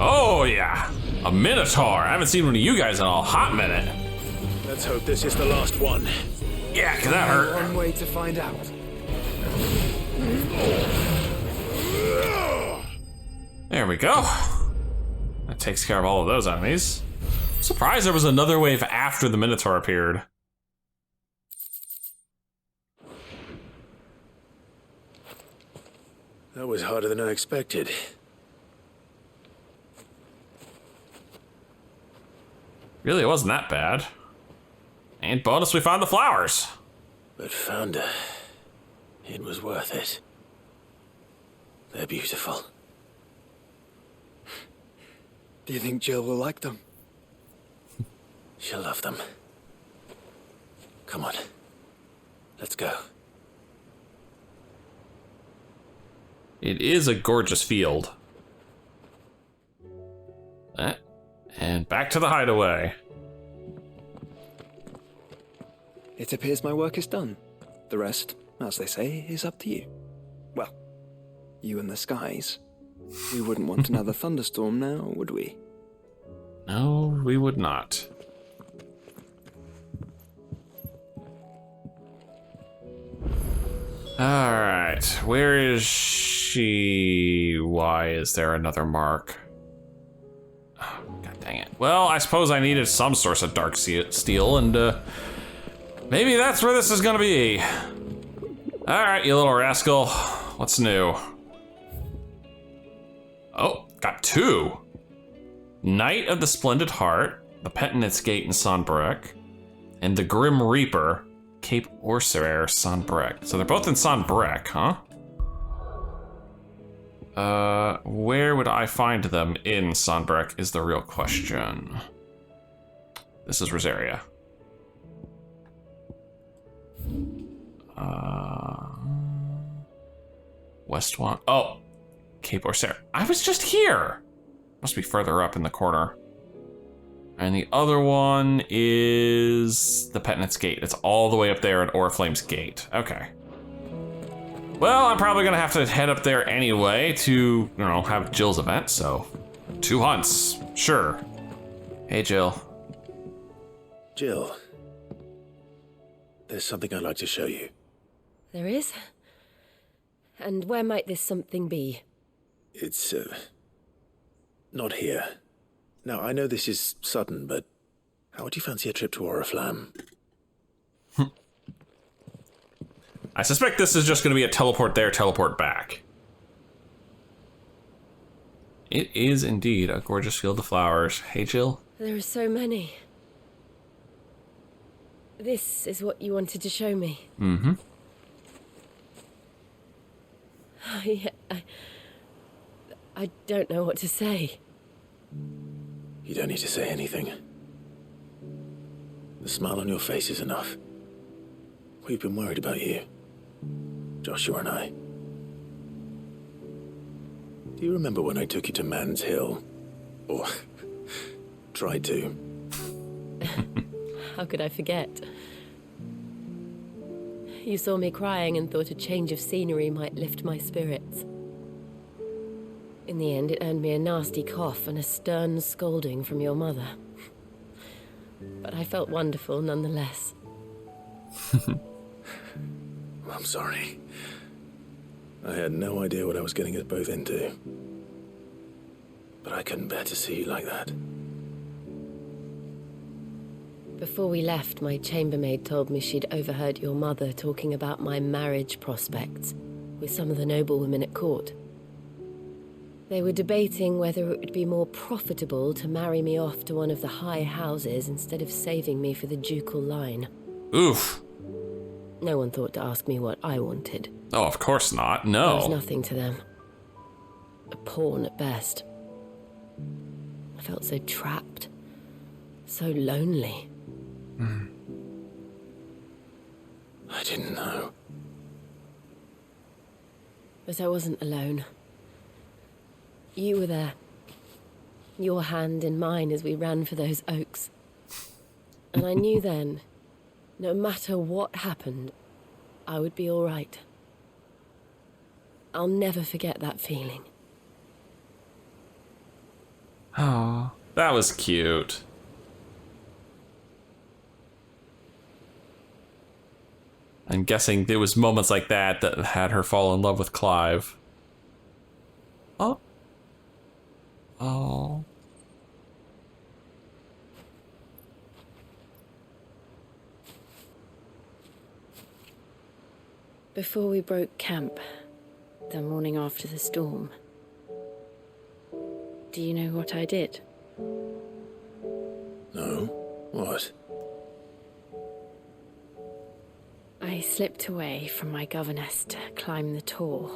Oh, yeah. A Minotaur. I haven't seen one of you guys in a hot minute. Let's hope this is the last one. Yeah, 'cause that hurt. One way to find out. There we go. That takes care of all of those enemies. Surprised there was another wave after the Minotaur appeared. That was harder than I expected. Really, it wasn't that bad. And bonus, we found the flowers. But Founder, it was worth it. They're beautiful. Do you think Jill will like them? She'll love them. Come on. Let's go. It is a gorgeous field. And back to the hideaway. It appears my work is done. The rest, as they say, is up to you. Well, you and the skies. We wouldn't want another thunderstorm now, would we? No, we would not. Alright, where is she? Why is there another mark? Oh, God dang it. Well, I suppose I needed some source of dark steel, and maybe that's where this is gonna be. Alright, you little rascal. What's new? Oh, got 2. Knight of the Splendid Heart, the Penitence Gate in Sonbrec, and the Grim Reaper, Cape Orsair, Sonbrec. So they're both in Sonbrec, huh? Where would I find them in Sonbrec is the real question. This is Rosaria. Westwant. Oh, Cape Orser. I was just here! Must be further up in the corner. And the other one is the Petnitz Gate. It's all the way up there at Oriflame's Gate. Okay. Well, I'm probably gonna have to head up there anyway to, you know, have Jill's event, so 2 hunts, sure. Hey, Jill. Jill, there's something I'd like to show you. There is? And where might this something be? It's, not here. Now, I know this is sudden, but how would you fancy a trip to Oriflamme? I suspect this is just going to be a teleport there, teleport back. It is indeed a gorgeous field of flowers. Hey, Jill? There are so many. This is what you wanted to show me. Mm-hmm. I don't know what to say. You don't need to say anything. The smile on your face is enough. We've been worried about you, Joshua and I. Do you remember when I took you to Man's Hill? Or tried to? How could I forget? You saw me crying and thought a change of scenery might lift my spirits. In the end, it earned me a nasty cough and a stern scolding from your mother. But I felt wonderful nonetheless. I'm sorry. I had no idea what I was getting us both into. But I couldn't bear to see you like that. Before we left, my chambermaid told me she'd overheard your mother talking about my marriage prospects with some of the noblewomen at court. They were debating whether it would be more profitable to marry me off to one of the high houses instead of saving me for the ducal line. Oof. No one thought to ask me what I wanted. Oh, of course not. No. I was nothing to them. A pawn at best. I felt so trapped. So lonely. I didn't know. But I wasn't alone. You were there. Your hand in mine as we ran for those oaks. And I knew then, no matter what happened, I would be all right. I'll never forget that feeling. Oh, that was cute. I'm guessing there was moments like that that had her fall in love with Clive. Oh. Oh. Before we broke camp, the morning after the storm, do you know what I did? No? What? I slipped away from my governess to climb the tor.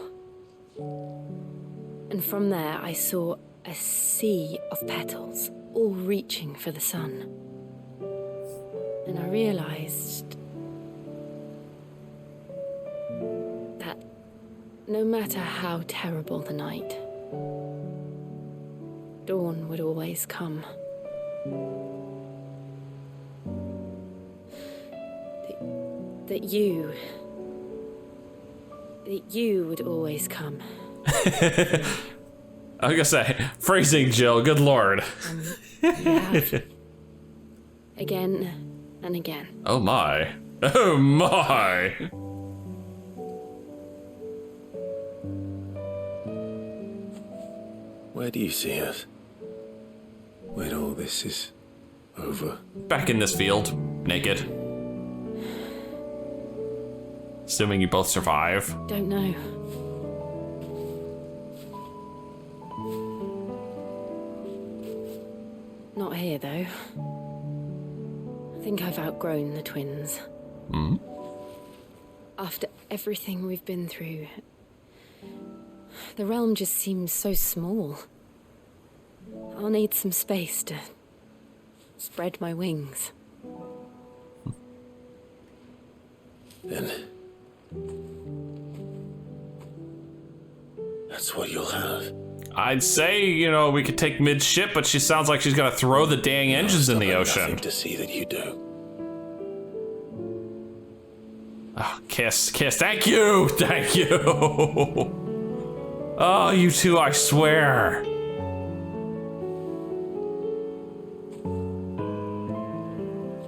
And from there I saw a sea of petals, all reaching for the sun. And I realized that no matter how terrible the night, dawn would always come. That you would always come. I was gonna say, phrasing, Jill, good lord. You have. Again and again. Oh my. Oh my. Where do you see us? When all this is over? Back in this field, naked. Assuming you both survive. Don't know. Not here, though. I think I've outgrown the twins. After everything we've been through, the realm just seems so small. I'll need some space to spread my wings. Then That's what you'll have. I'd say, you know, we could take mid-ship, but she sounds like she's gonna throw the dang engines in the ocean. Nothing to see that you do. Oh, kiss. Thank you. Oh, you two, I swear.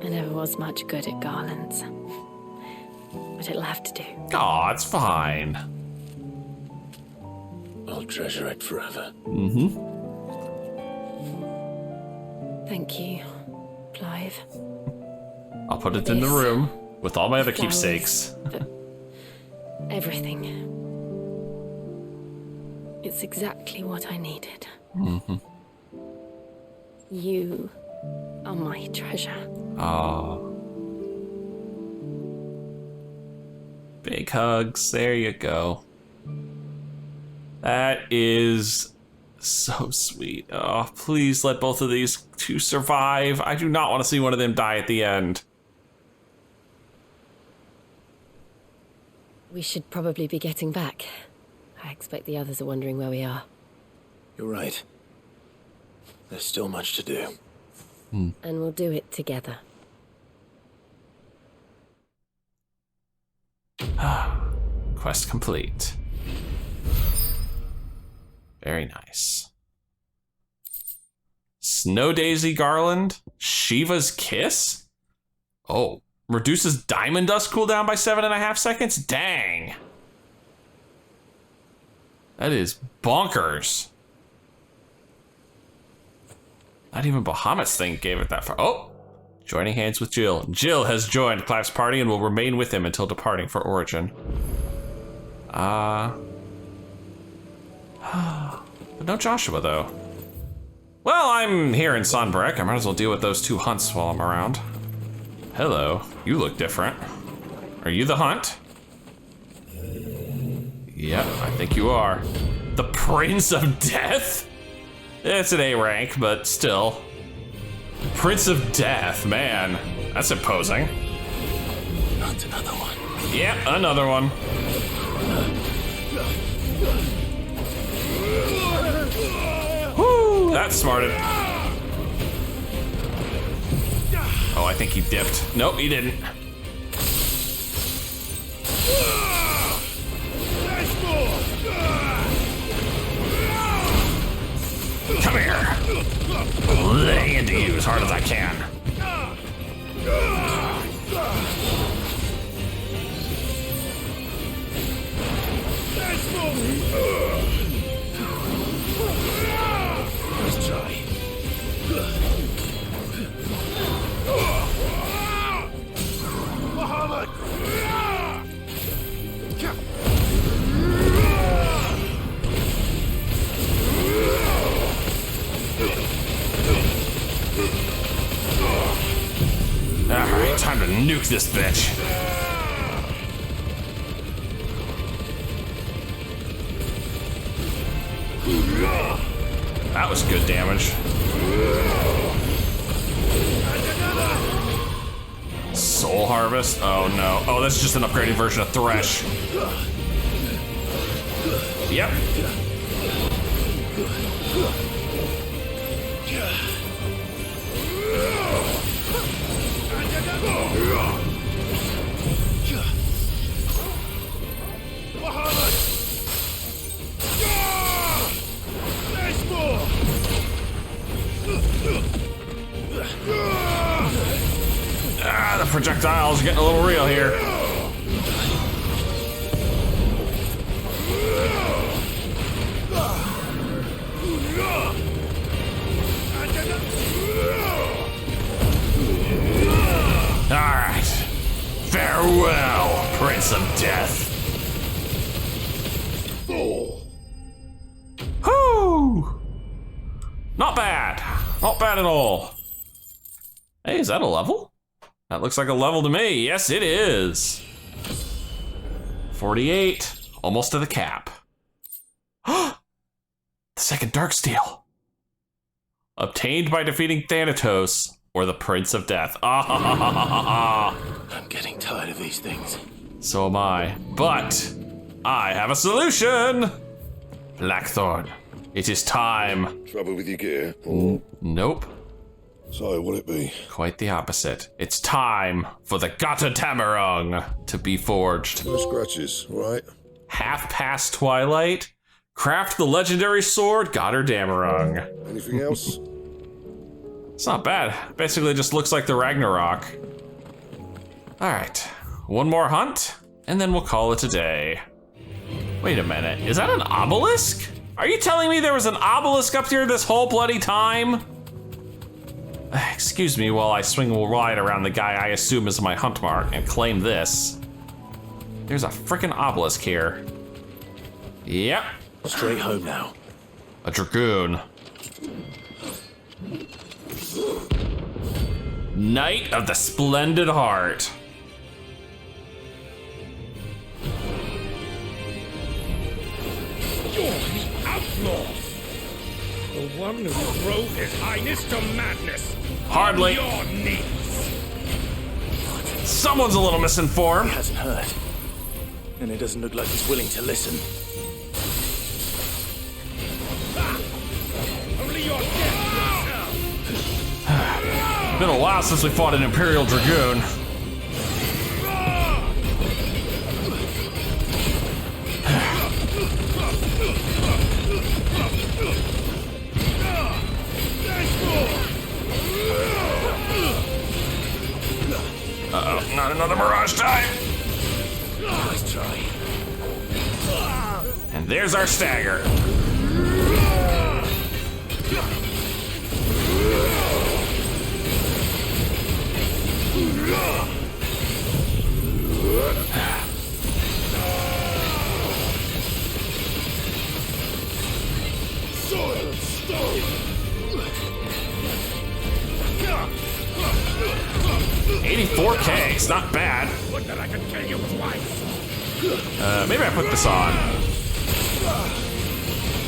I never was much good at garlands. But it'll have to do. Aw, it's fine. I'll treasure it forever. Mm-hmm. Thank you, Clive. I'll put it in the room with all my other keepsakes. Everything. It's exactly what I needed. Mm-hmm. You are my treasure. Aw. Big hugs. There you go. That is so sweet. Oh, please let both of these two survive. I do not want to see one of them die at the end. We should probably be getting back. I expect the others are wondering where we are. You're right. There's still much to do. And we'll do it together. Quest complete. Very nice. Snow Daisy Garland? Shiva's Kiss? Oh, reduces Diamond Dust cooldown by 7.5 seconds? Dang. That is bonkers. Not even Bahamut's thing gave it that far. Oh, joining hands with Jill. Jill has joined Clive's party and will remain with him until departing for Origin. But no Joshua, though. Well, I'm here in Sonbreck. I might as well deal with those two hunts while I'm around. Hello, you look different. Are you the hunt? Yep, I think you are. The Prince of Death? It's an A rank, but still. Prince of Death, man. That's imposing. Not another one. Yep, another one. Woo, that smarted. Oh, I think he dipped. Nope, he didn't. Come here. Lay into you as hard as I can. Let's try. Alright, time to nuke this bitch. That was good damage. Soul Harvest? Oh no. Oh, that's just an upgraded version of Thresh. Yep. The projectile's getting a little real here. Alright. Farewell, Prince of Death. Whew! Not bad. Not bad at all. Hey, is that a level? That looks like a level to me. Yes, it is. 48. Almost to the cap. The second Darksteel. Obtained by defeating Thanatos or the Prince of Death. I'm getting tired of these things. So am I. But I have a solution. Blackthorn, it is time. Trouble with your gear? Nope. So, what'll it be? Quite the opposite. It's time for the Gata to be forged. No scratches, right? Half past twilight. Craft the legendary sword, Gata. Anything else? It's not bad. Basically just looks like the Ragnarok. Alright, one more hunt, and then we'll call it a day. Wait a minute, is that an obelisk? Are you telling me there was an obelisk up here this whole bloody time? Excuse me while I swing wide around the guy I assume is my hunt mark and claim this. There's a frickin' obelisk here. Yep. Straight home now. A dragoon. Knight of the Splendid Heart. You're the outlaw! The one who drove His Highness to madness! Hardly. On your knees! Someone's a little misinformed. He hasn't heard. And it doesn't look like he's willing to listen. Only your death yourself! Been a while since we fought an Imperial Dragoon. Uh-oh, not another Mirage time! Nice try. And there's our stagger. Soil stone! 84K, it's not bad. Would that I could kill you twice! Maybe I put this on.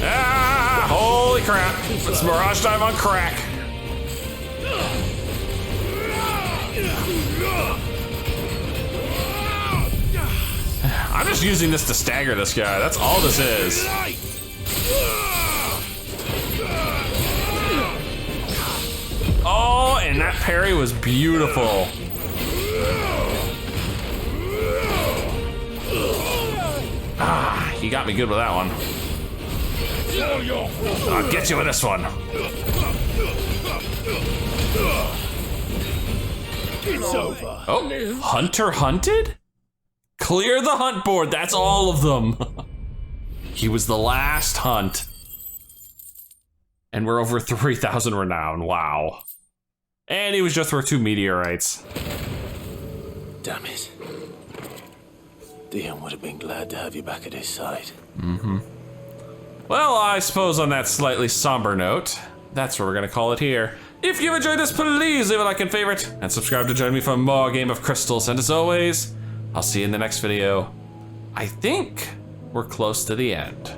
Ah, holy crap. Let's Mirage Dive on crack. I'm just using this to stagger this guy. That's all this is. Oh, and that parry was beautiful. Ah, he got me good with that one. I'll get you with this one. It's over. Oh, Hunter hunted? Clear the hunt board, that's all of them. He was the last hunt. And we're over 3,000 renown, wow. And he was just worth 2 meteorites. Damn it. Dion would have been glad to have you back at his side. Mm-hmm. Well, I suppose on that slightly somber note, that's what we're gonna call it here. If you've enjoyed this, please leave a like and favorite, and subscribe to join me for more Game of Crystals. And as always, I'll see you in the next video. I think we're close to the end.